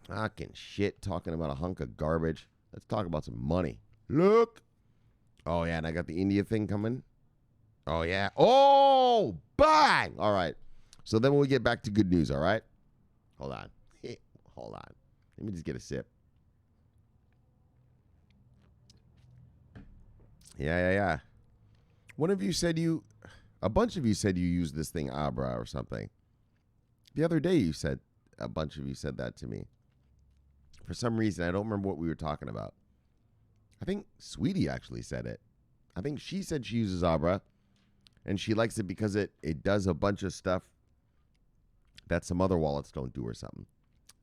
Fucking shit talking about a hunk of garbage. Let's talk about some money. Look. Oh, yeah, and I got the India thing coming. Oh, yeah. Oh, bang. All right. So then when we get back to good news, all right? Hold on. Hold on. Let me just get a sip. Yeah. One of you said a bunch of you said you use this thing Abra or something. The other day a bunch of you said that to me. For some reason, I don't remember what we were talking about. I think Sweetie actually said it. I think she said she uses Abra, and she likes it because it does a bunch of stuff that some other wallets don't do or something.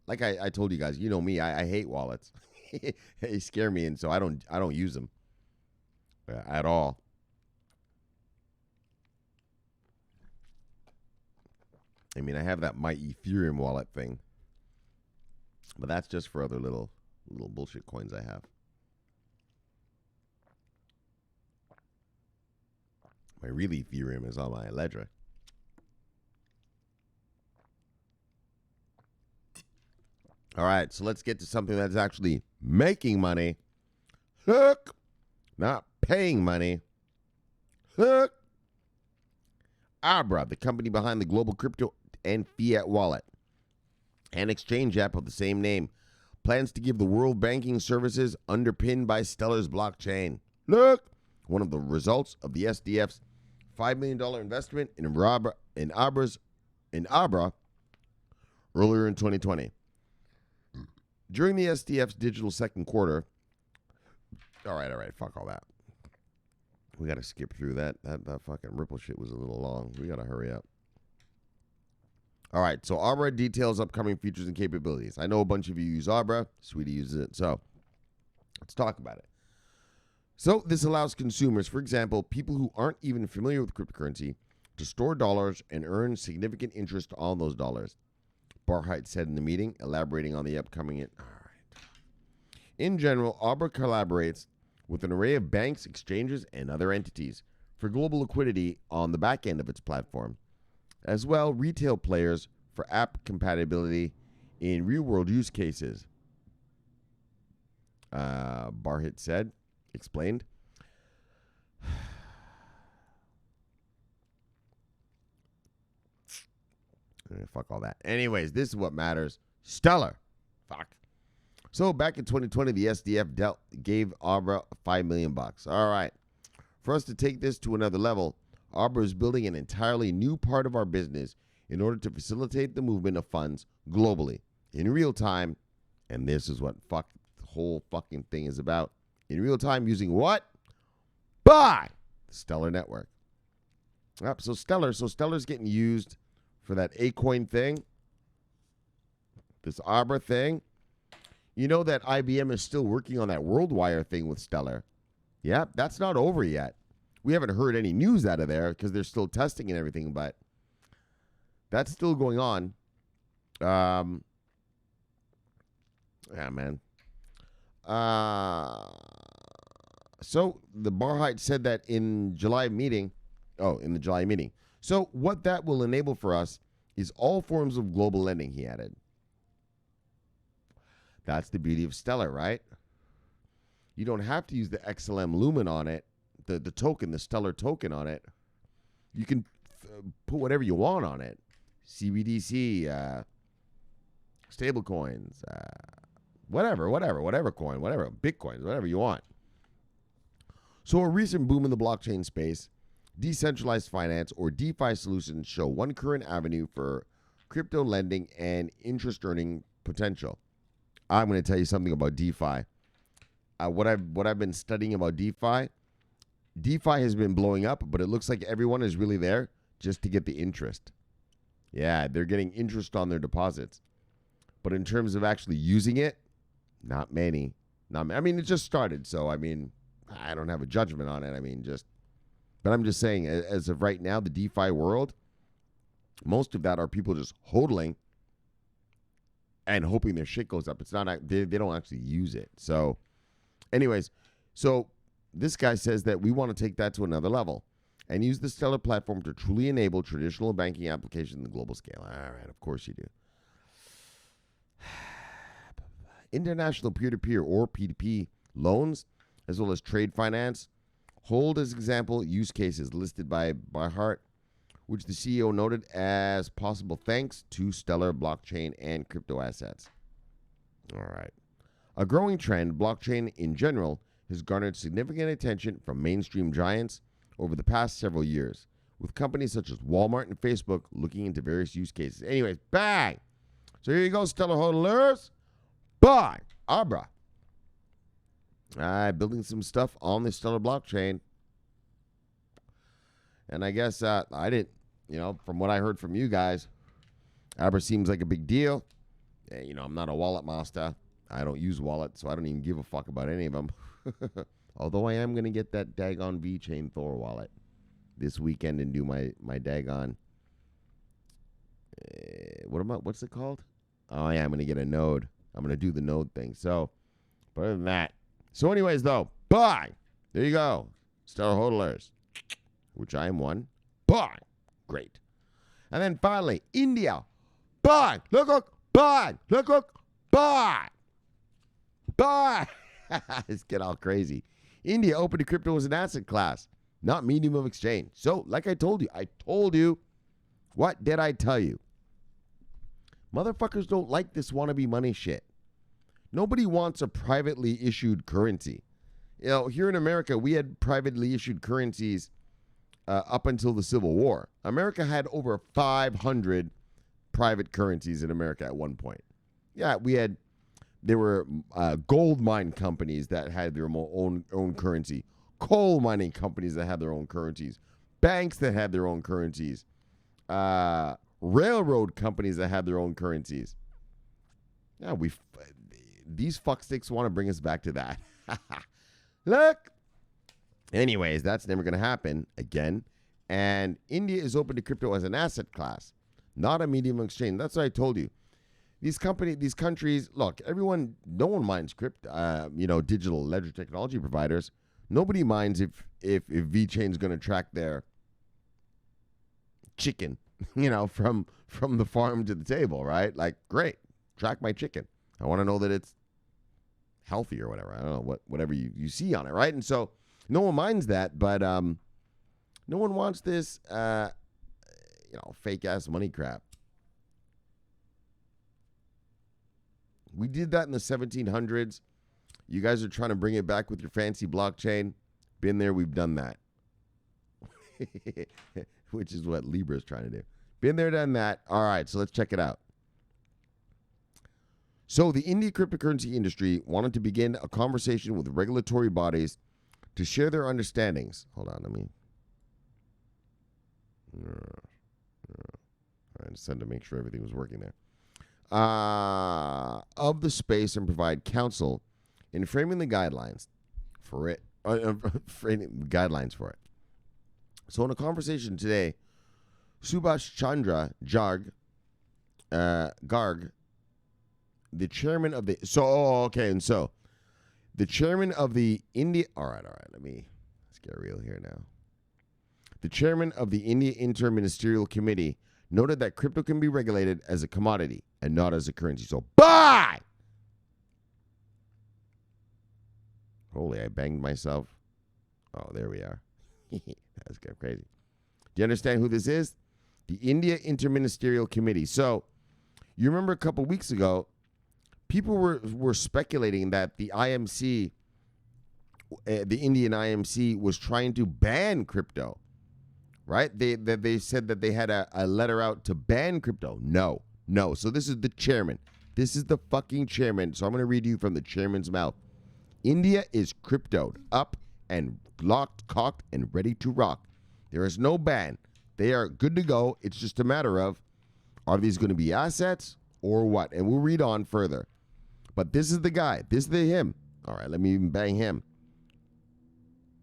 Like I told you guys, you know me, I hate wallets. They scare me, and so I don't use them at all. I mean, I have that My Ethereum wallet thing, but that's just for other little bullshit coins I have. My real Ethereum is on my Ledger. All right, so let's get to something that's actually making money. Look, not paying money. Look. Abra, the company behind the global crypto and fiat wallet and exchange app of the same name, plans to give the world banking services underpinned by Stellar's blockchain. Look, one of the results of the SDF's $5 million investment in Abra earlier in 2020. During the SDF's digital second quarter, all right, fuck all that. We got to skip through that. That fucking Ripple shit was a little long. We got to hurry up. All right, so Abra details upcoming features and capabilities. I know a bunch of you use Abra. Sweetie uses it. So let's talk about it. So this allows consumers, for example, people who aren't even familiar with cryptocurrency, to store dollars and earn significant interest on those dollars. Barhout said in the meeting, elaborating on the upcoming... All right. In general, Abra collaborates with an array of banks, exchanges, and other entities for global liquidity on the back end of its platform. As well, retail players for app compatibility in real-world use cases. Barhout explained. Fuck all that. Anyways, this is what matters. Stellar. Fuck. So back in 2020, the SDF gave Abra $5 million. All right. For us to take this to another level, Abra is building an entirely new part of our business in order to facilitate the movement of funds globally in real time. And this is what the whole fucking thing is about. In real time using what? By the Stellar network. Yep, so Stellar's getting used for that A-coin thing. This Abra thing. You know that IBM is still working on that WorldWire thing with Stellar. Yep, that's not over yet. We haven't heard any news out of there because they're still testing and everything, but that's still going on. Yeah, man. So the Barhout said that in the July meeting. So what that will enable for us is all forms of global lending, he added. That's the beauty of Stellar, right? You don't have to use the XLM Lumen on it, the token, the Stellar token on it. You can put whatever you want on it. CBDC, stable coins, whatever coin, whatever, Bitcoins, whatever you want. So a recent boom in the blockchain space, decentralized finance or DeFi solutions show one current avenue for crypto lending and interest earning potential. I'm going to tell you something about DeFi. What I've been studying about DeFi has been blowing up, but it looks like everyone is really there just to get the interest. Yeah, they're getting interest on their deposits. But in terms of actually using it, not many. I mean, it just started, so I mean, I don't have a judgment on it. I mean, but I'm just saying, as of right now, the DeFi world, most of that are people just hodling and hoping their shit goes up. It's not, they don't actually use it. So, anyways, so this guy says that we want to take that to another level and use the Stellar platform to truly enable traditional banking applications on the global scale. All right, of course you do. International peer-to-peer or P2P loans, as well as trade finance, hold as example use cases listed by Hart, which the CEO noted as possible thanks to Stellar blockchain and crypto assets. All right. A growing trend, blockchain in general, has garnered significant attention from mainstream giants over the past several years, with companies such as Walmart and Facebook looking into various use cases. Anyways, bang! So here you go, Stellar hodlers. Bye, Abra. Building some stuff on the Stellar blockchain. And I guess I didn't, from what I heard from you guys, Abra seems like a big deal. I'm not a wallet master. I don't use wallets, so I don't even give a fuck about any of them. Although I am going to get that daggone VeChain Thor wallet this weekend and do my daggone, what's it called? Oh, yeah, I'm going to get a node. I'm going to do the node thing. So, but other than that. So anyways, though, bye. There you go. Stellar hodlers, which I am one. Bye. Great. And then finally, India. Bye. Look. Bye. Look. Bye. Bye. Let's get all crazy. India opened crypto as an asset class, not medium of exchange. So, like I told you. What did I tell you? Motherfuckers don't like this wannabe money shit. Nobody wants a privately issued currency. Here in America, we had privately issued currencies up until the Civil War. America had over 500 private currencies in America at one point. Yeah, there were gold mine companies that had their own currency, coal mining companies that had their own currencies, banks that had their own currencies, railroad companies that had their own currencies. Yeah, these fucksticks want to bring us back to that. Look. Anyways, that's never going to happen again. And India is open to crypto as an asset class, not a medium of exchange. That's what I told you. These countries, look, no one minds crypto, digital ledger technology providers. Nobody minds if VeChain is going to track their chicken, from the farm to the table, right? Like, great, track my chicken. I want to know that it's healthy or whatever. I don't know, whatever you see on it, right? And so no one minds that, but no one wants this, fake-ass money crap. We did that in the 1700s. You guys are trying to bring it back with your fancy blockchain. Been there, we've done that. Which is what Libra is trying to do. Been there, done that. All right, so let's check it out. So the India cryptocurrency industry wanted to begin a conversation with regulatory bodies to share their understandings. Hold on, let me. I just had to make sure everything was working there. Of the space and provide counsel in framing the guidelines for it. Guidelines for it. So in a conversation today, Subhash Chandra Garg, the chairman of the the chairman of the India. All right. Let's get real here now. The chairman of the India Inter-Ministerial Committee noted that crypto can be regulated as a commodity and not as a currency. So, buy! Holy, I banged myself. Oh, there we are. That's kind of crazy. Do you understand who this is? The India Inter-Ministerial Committee. So, you remember a couple weeks ago, people were speculating that the IMC, the Indian IMC, was trying to ban crypto, right? They said that they had a letter out to ban crypto. No. So this is the chairman. This is the fucking chairman. So I'm going to read you from the chairman's mouth. India is cryptoed up and locked, cocked, and ready to rock. There is no ban. They are good to go. It's just a matter of, are these going to be assets or what? And we'll read on further. But this is the guy. This is him. All right, let me even bang him.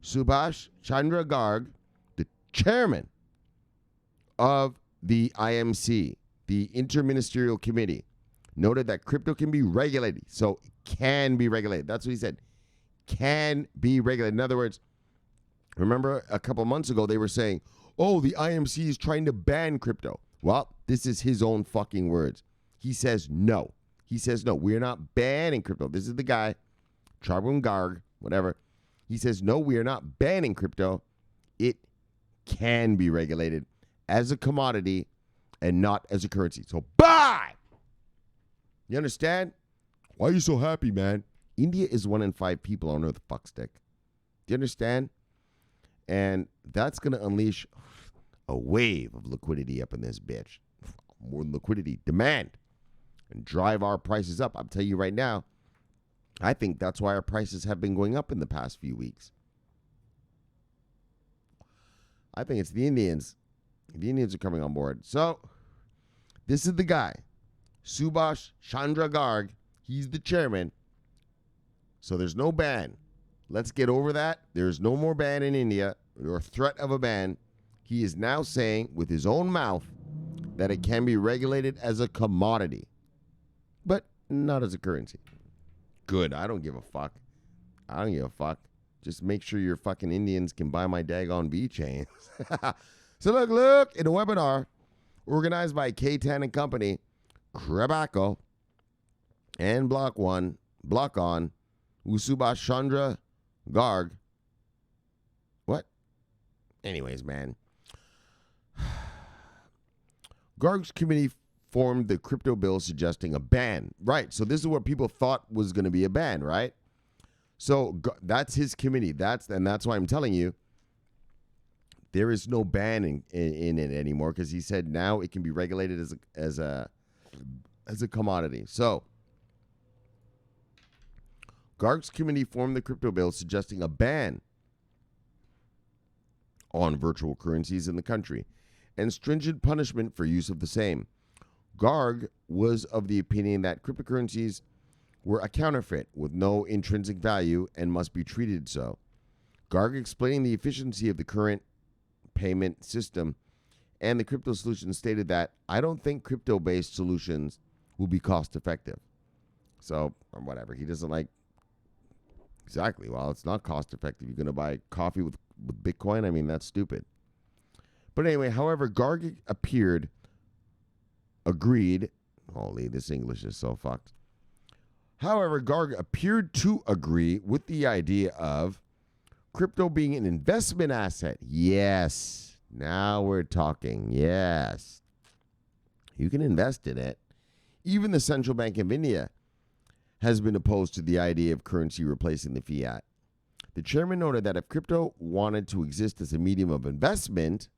Subhash Chandra Garg, the chairman of the IMC, the Interministerial Committee, noted that crypto can be regulated. So it can be regulated. That's what he said. Can be regulated. In other words, remember a couple months ago they were saying, oh, the IMC is trying to ban crypto. Well, this is his own fucking words. He says no. He says no, we're not banning crypto. This is the guy, Charbon Garg, whatever. He says, no, we are not banning crypto. It can be regulated as a commodity and not as a currency. So buy! You understand? Why are you so happy, man? India is 1 in 5 people on Earth fuckstick. Do you understand? And that's going to unleash a wave of liquidity up in this bitch. More liquidity, demand, and drive our prices up. I'll tell you right now, I think that's why our prices have been going up in the past few weeks. I think it's the Indians. The Indians are coming on board. So, this is the guy, Subhash Chandra Garg. He's the chairman. So there's no ban. Let's get over that. There's no more ban in India or threat of a ban. He is now saying with his own mouth that it can be regulated as a commodity, but not as a currency. Good. I don't give a fuck. I don't give a fuck. Just make sure your fucking Indians can buy my daggone VeChain. So look, in a webinar organized by K10 and Company, Krebaco, and Block On, Subhash Chandra Garg. What? Anyways, man. Garg's committee formed the crypto bill suggesting a ban. Right. So this is what people thought was going to be a ban, right? So that's his committee. That's why I'm telling you there is no ban in it anymore, because he said now it can be regulated as a commodity. So Garg's committee formed the crypto bill suggesting a ban on virtual currencies in the country and stringent punishment for use of the same. Garg was of the opinion that cryptocurrencies were a counterfeit with no intrinsic value and must be treated so. Garg explaining the efficiency of the current payment system and the crypto solution stated that, I don't think crypto-based solutions will be cost-effective. So, or whatever. He doesn't like... Exactly. Well, it's not cost-effective. You're going to buy coffee with Bitcoin? I mean, that's stupid. But anyway, however, Garg agreed. Holy, this English is so fucked. However, Garg appeared to agree with the idea of crypto being an investment asset. Yes. Now we're talking. Yes. You can invest in it. Even the Central Bank of India has been opposed to the idea of currency replacing the fiat. The chairman noted that if crypto wanted to exist as a medium of investment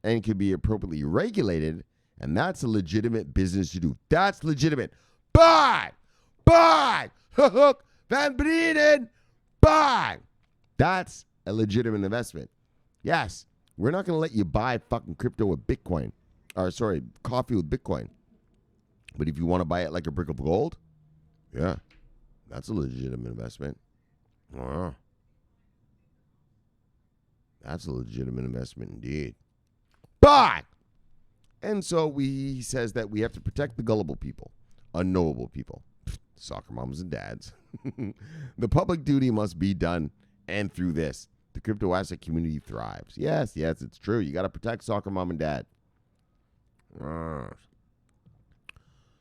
and could be appropriately regulated, and that's a legitimate business to do. That's legitimate. Buy! Hook! Van Breeden! Buy! That's a legitimate investment. Yes, we're not going to let you buy fucking crypto with Bitcoin. Coffee with Bitcoin. But if you want to buy it like a brick of gold, yeah, that's a legitimate investment. That's a legitimate investment indeed. But, and so he says that we have to protect the gullible people, unknowable people, soccer moms and dads. The public duty must be done, and through this, the crypto asset community thrives. Yes, it's true. You got to protect soccer mom and dad.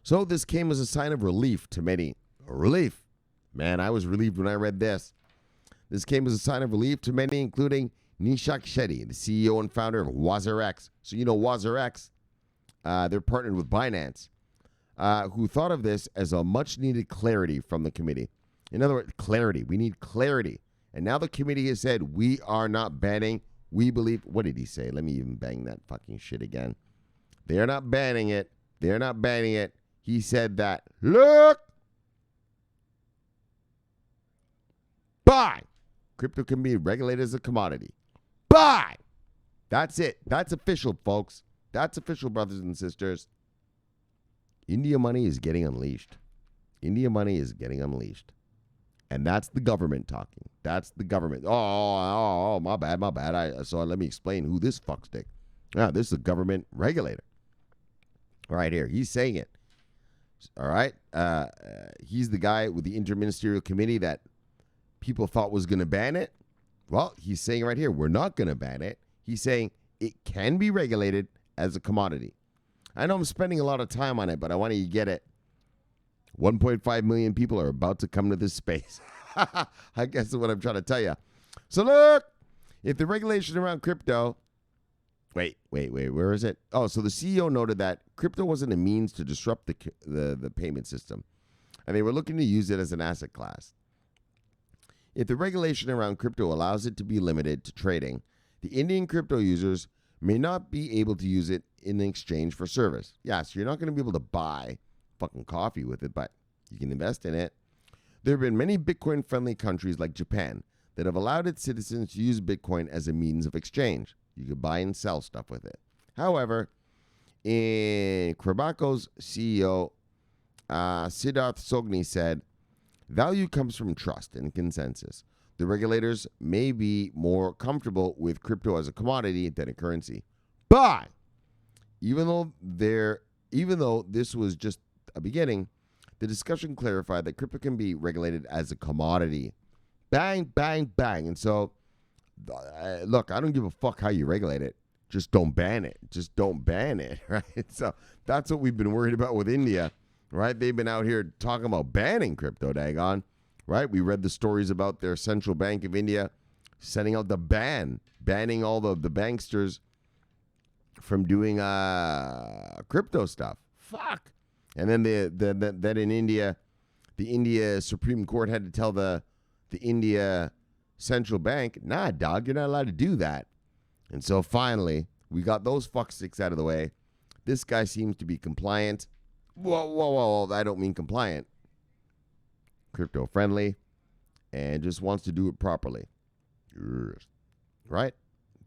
So this came as a sign of relief to many. Relief. Man, I was relieved when I read this. This came as a sign of relief to many, including Nishak Shetty, the CEO and founder of WazirX. So you know WazirX, they're partnered with Binance. who thought of this as a much-needed clarity from the committee. In other words, clarity. We need clarity. And now the committee has said, we are not banning. We believe. What did he say? Let me even bang that fucking shit again. They're not banning it. They're not banning it. He said that, look, buy. Crypto can be regulated as a commodity. Buy. That's it. That's official, folks. That's official, brothers and sisters. India money is getting unleashed. India money is getting unleashed. And that's the government talking. That's the government. Oh, my bad. So let me explain who this fuckstick. This is a government regulator. Right here. He's saying it. All right. He's the guy with the interministerial committee that people thought was going to ban it. Well, he's saying right here, we're not going to ban it. He's saying it can be regulated as a commodity. I know I'm spending a lot of time on it, but I want you to get it. 1.5 million people are about to come to this space. I guess that's what I'm trying to tell you. So look, if the regulation around crypto, wait, where is it? Oh, so the CEO noted that crypto wasn't a means to disrupt the payment system, and they were looking to use it as an asset class. If the regulation around crypto allows it to be limited to trading, the Indian crypto users may not be able to use it in exchange for service. Yeah, so you're not going to be able to buy fucking coffee with it, but you can invest in it. There have been many Bitcoin-friendly countries like Japan that have allowed its citizens to use Bitcoin as a means of exchange. You could buy and sell stuff with it. However, in Quebeco's CEO, Siddharth Sogni said, value comes from trust and consensus. The regulators may be more comfortable with crypto as a commodity than a currency. But even though this was just a beginning, the discussion clarified that crypto can be regulated as a commodity. Bang, bang, bang. And so, look, I don't give a fuck how you regulate it. Just don't ban it. Just don't ban it, right? So that's what we've been worried about with India, right? They've been out here talking about banning crypto, daggone, right? We read the stories about their central bank of India sending out the banning all the banksters from doing crypto stuff. Fuck. And then that in India, the India Supreme Court had to tell the India Central Bank, nah, dog, you're not allowed to do that. And so finally, we got those fucksticks out of the way. This guy seems to be compliant. Whoa, I don't mean compliant. Crypto friendly and just wants to do it properly. Right?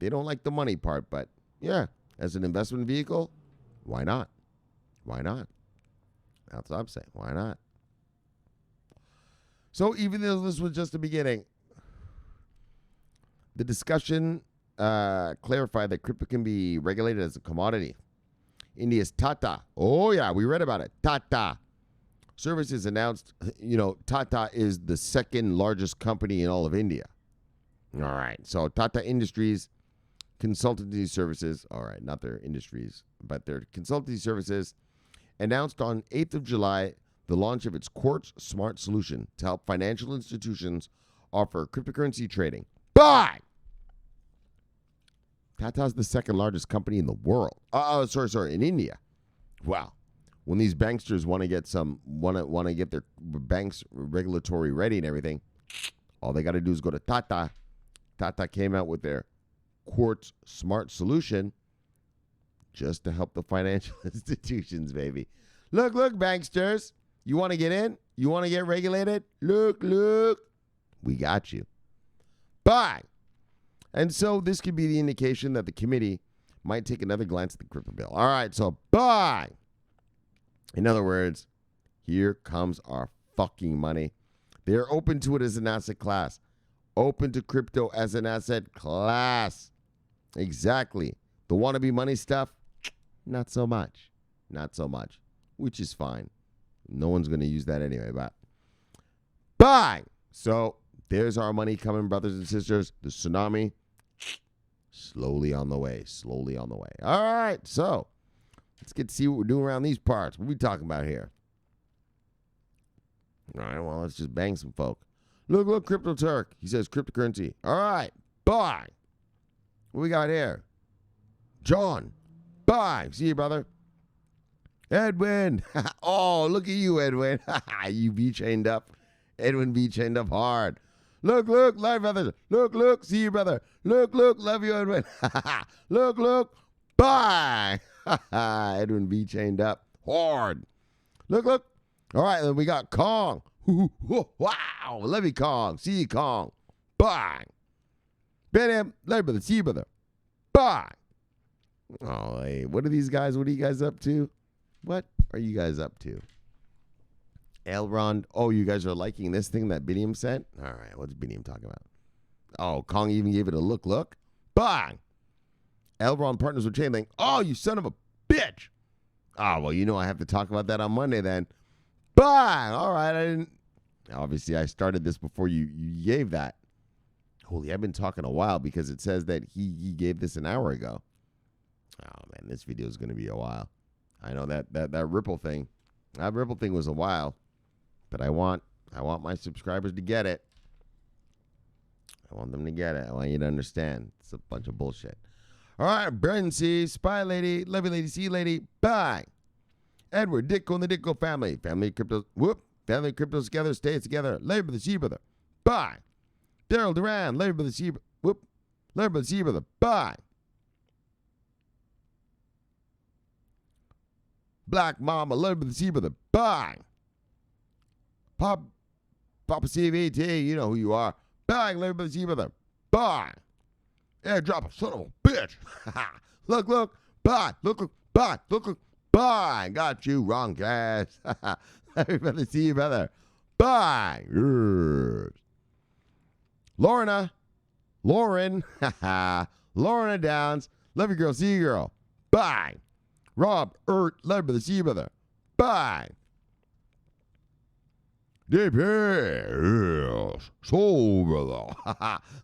They don't like the money part, but yeah, as an investment vehicle, why not? Why not? That's what I'm saying. Why not? So even though this was just the beginning, the discussion clarified that crypto can be regulated as a commodity. India's Tata. Oh, yeah, we read about it. Tata Services announced, Tata is the second largest company in all of India. All right. So Tata Industries Consultancy Services, all right, not their industries, but their consultancy services, announced on 8th of July the launch of its Quartz Smart solution to help financial institutions offer cryptocurrency trading. Buy! Tata's the second largest company in the world. In India. Wow. When these banksters want to get their banks regulatory ready and everything, all they got to do is go to Tata. Tata came out with their Quartz Smart solution just to help the financial institutions, baby. Look, banksters. You want to get in? You want to get regulated? Look. We got you. Buy. And so this could be the indication that the committee might take another glance at the crypto bill. All right, so buy. In other words, here comes our fucking money. They're open to it as an asset class. Open to crypto as an asset class. Exactly. The wannabe money stuff, not so much. Not so much, which is fine. No one's going to use that anyway, but buy. So there's our money coming, brothers and sisters. The tsunami, slowly on the way. All right, so let's get to see what we're doing around these parts. What are we talking about here? All right, well, let's just bang some folk. Look, Crypto Turk. He says cryptocurrency. All right, buy. What we got here? John, buy. See you, brother. Edwin. Oh, look at you, Edwin. You VeChained up. Edwin VeChained up hard. Look, love you, brother. Look, see you, brother. Look, love you, Edwin. Look, bye. Edwin VeChained up hard. Look. All right, then we got Kong. Wow, love you, Kong. See you, Kong. Bye. Bam, love you, brother. See you, brother. Bye. Oh, hey, what are these guys? What are you guys up to? What are you guys up to? Elrond. Oh, you guys are liking this thing that Biniam sent? All right, what's Biniam talking about? Oh, Kong even gave it a look. Bang! Elrond partners with Chainlink. Oh, you son of a bitch! Oh, well, you know I have to talk about that on Monday then. Bang! All right, I didn't... Obviously, I started this before you gave that. Holy, I've been talking a while because it says that he gave this an hour ago. Oh, man, this video is going to be a while. I know that Ripple thing. That Ripple thing was a while. But I want my subscribers to get it. I want them to get it. I want you to understand. It's a bunch of bullshit. All right, Brendan C, Spy Lady, Levy Lady, C Lady, bye. Edward, Ditko and the Ditko family. Family cryptos, family cryptos together, stays together. Labor the C brother, bye. Daryl Duran, Labor the C, Labor the C brother, bye. Black Mama, Labor the C brother, bye. Papa CVT, you know who you are. Bang, Labor the C brother, bye. Airdrop, son of a bitch. Look, bye. Look, bye. Got you wrong, guys. Everybody see you, brother. Bye. Lauren. Lorna Downs. Love you, girl. See you, girl. Bye. Rob love you, see you, brother. Bye. DP. Soul, brother.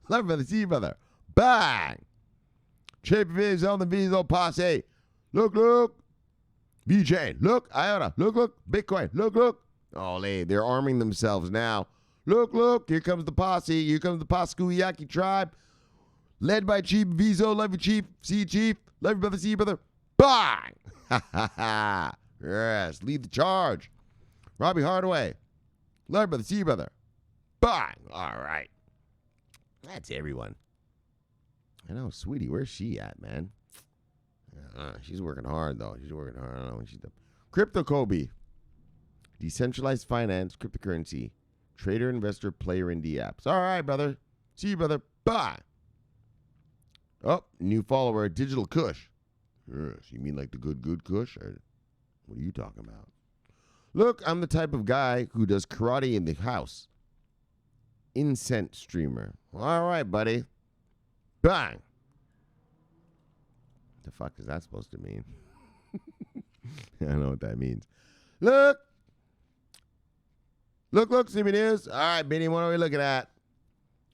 Love you, see you, brother. Bang! Chip Viz on the Visa posse. Look. VeChain. Look. IOTA. Look. Bitcoin. Look. Oh, they're arming themselves now. Look. Here comes the posse. Here comes the Pascuyaki tribe. Led by Chief Vizo. Love you, Chief. See you, Chief. Love you, brother. See you, brother. Bang! Yes. Lead the charge. Robbie Hardaway. Love you, brother. See you, brother. Bang! All right. That's everyone. I know, sweetie, where's she at, man? She's working hard, though. I don't know what she's doing. Crypto Kobe. Decentralized finance, cryptocurrency. Trader, investor, player, indie apps. All right, brother. See you, brother. Bye. Oh, new follower, Digital Kush. Yes, you mean like the good Kush? Or what are you talking about? Look, I'm the type of guy who does karate in the house. Incense streamer. All right, buddy. Bang! The fuck is that supposed to mean? I don't know what that means. Look, CBNEWS. All right, Benny, what are we looking at?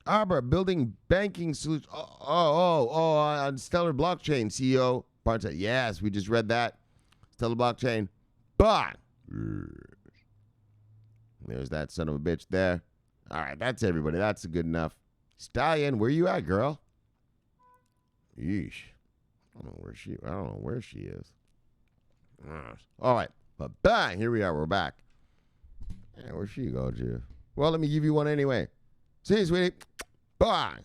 Abra Building Banking Solutions. On Stellar Blockchain, CEO. Barnes. Yes, we just read that. Stellar Blockchain. Bang! There's that son of a bitch there. All right, that's everybody. That's good enough. Stallion, where you at, girl? Yeesh. I don't know where she is. All right. But bang, here we are. We're back. Yeah, where'd she go to? Well, let me give you one anyway. See you, sweetie. Bye.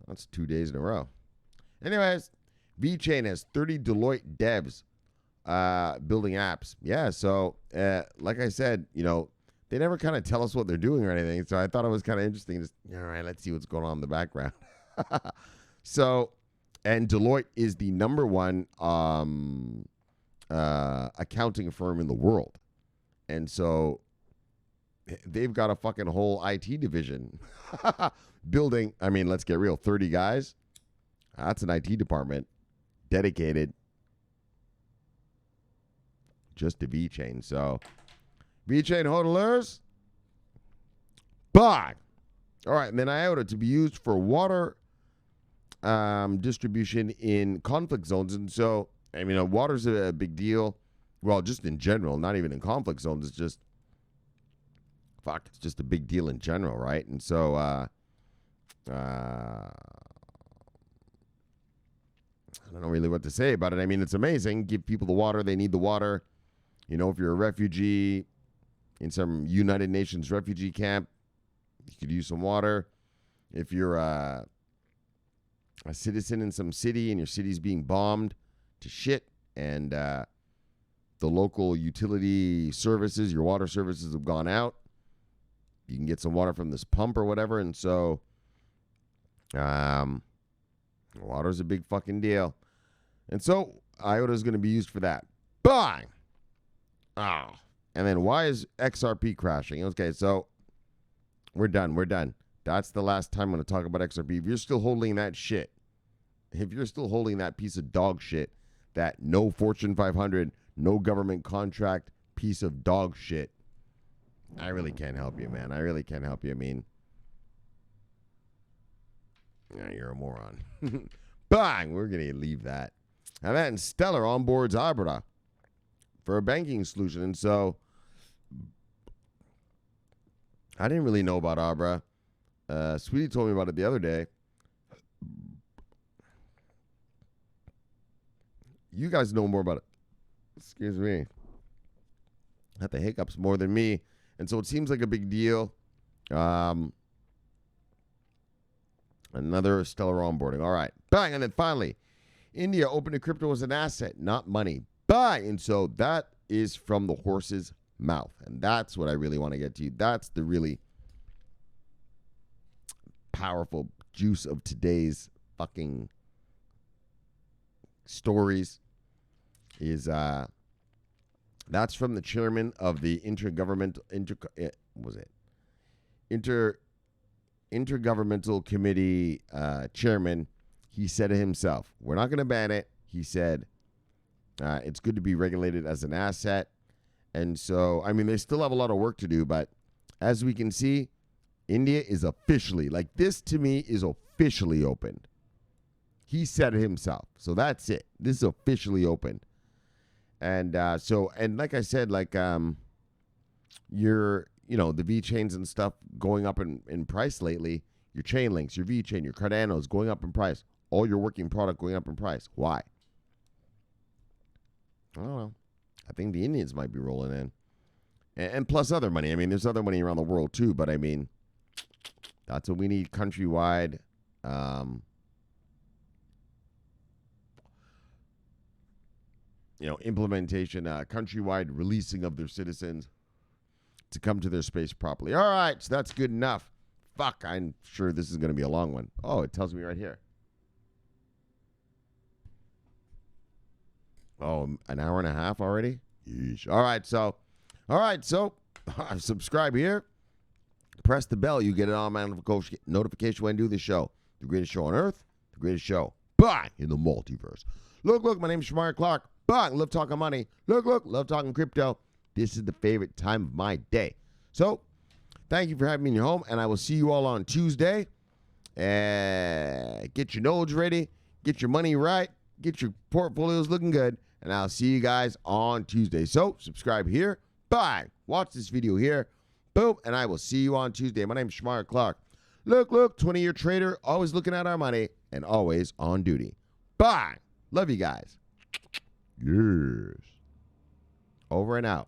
That's 2 days in a row. Anyways, VeChain has 30 Deloitte devs building apps. Yeah, so like I said, they never kind of tell us what they're doing or anything. So I thought it was kind of interesting. Just, all right, let's see what's going on in the background. So, and Deloitte is the number one accounting firm in the world. And so they've got a fucking whole IT division building. I mean, let's get real. 30 guys. That's an IT department dedicated just to VeChain. So, VeChain hodlers. Bye. All right, and then IOTA to be used for water distribution in conflict zones. And so, I mean, water's a big deal. Well, just in general, not even in conflict zones. It's just, it's just a big deal in general, right? And so, I don't know really what to say about it. I mean, it's amazing. Give people the water. They need the water. You know, if you're a refugee in some United Nations refugee camp, you could use some water. If you're a citizen in some city and your city's being bombed to shit and the local utility services, your water services have gone out, you can get some water from this pump or whatever. And so water's a big fucking deal. And so IOTA is going to be used for that. Bang! Oh. And then why is XRP crashing? Okay, so we're done. That's the last time I'm going to talk about XRP. If you're still holding that shit, if you're still holding that piece of dog shit, that no Fortune 500, no government contract piece of dog shit, I really can't help you, man. I really can't help you. I mean, yeah, you're a moron. Bang! We're going to leave that. And then Stellar onboards Abra for a banking solution. And so I didn't really know about Abra. Sweetie told me about it the other day. You guys know more about it. Excuse me. Had the hiccups more than me. And so it seems like a big deal. Another stellar onboarding. All right. Bang. And then finally, India opened crypto as an asset, not money. Bang. And so that is from the horse's mouth. And that's what I really want to get to you. That's the really powerful juice of today's fucking stories is that's from the chairman of the Intergovernmental Committee chairman. He said it himself. We're not going to ban it. He said it's good to be regulated as an asset. And so, I mean, they still have a lot of work to do, but as we can see, India is officially, like this to me is officially opened. He said it himself. So that's it. This is officially opened. And and like I said, like the VeChains and stuff going up in price lately, your chain links, your VeChain, your Cardano's going up in price, all your working product going up in price. Why? I don't know. I think the Indians might be rolling in. And plus other money. I mean, there's other money around the world too, but I mean, that's what we need countrywide. Implementation, countrywide releasing of their citizens to come to their space properly. All right, so that's good enough. Fuck, I'm sure this is going to be a long one. Oh, it tells me right here. Oh, an hour and a half already? Yeesh. All right, so subscribe here. Press the bell. You get an automatic notification when I do the show. The greatest show on earth, the greatest show, bang, in the multiverse. Look, my name's Shomari Clarke. Bang, love talking money. Look, love talking crypto. This is the favorite time of my day. So, thank you for having me in your home, and I will see you all on Tuesday. Get your nodes ready. Get your money right. Get your portfolios looking good. And I'll see you guys on Tuesday. So, subscribe here. Bye. Watch this video here. Boom. And I will see you on Tuesday. My name is Shomari Clarke. Look, 20-year trader. Always looking at our money and always on duty. Bye. Love you guys. Yes. Over and out.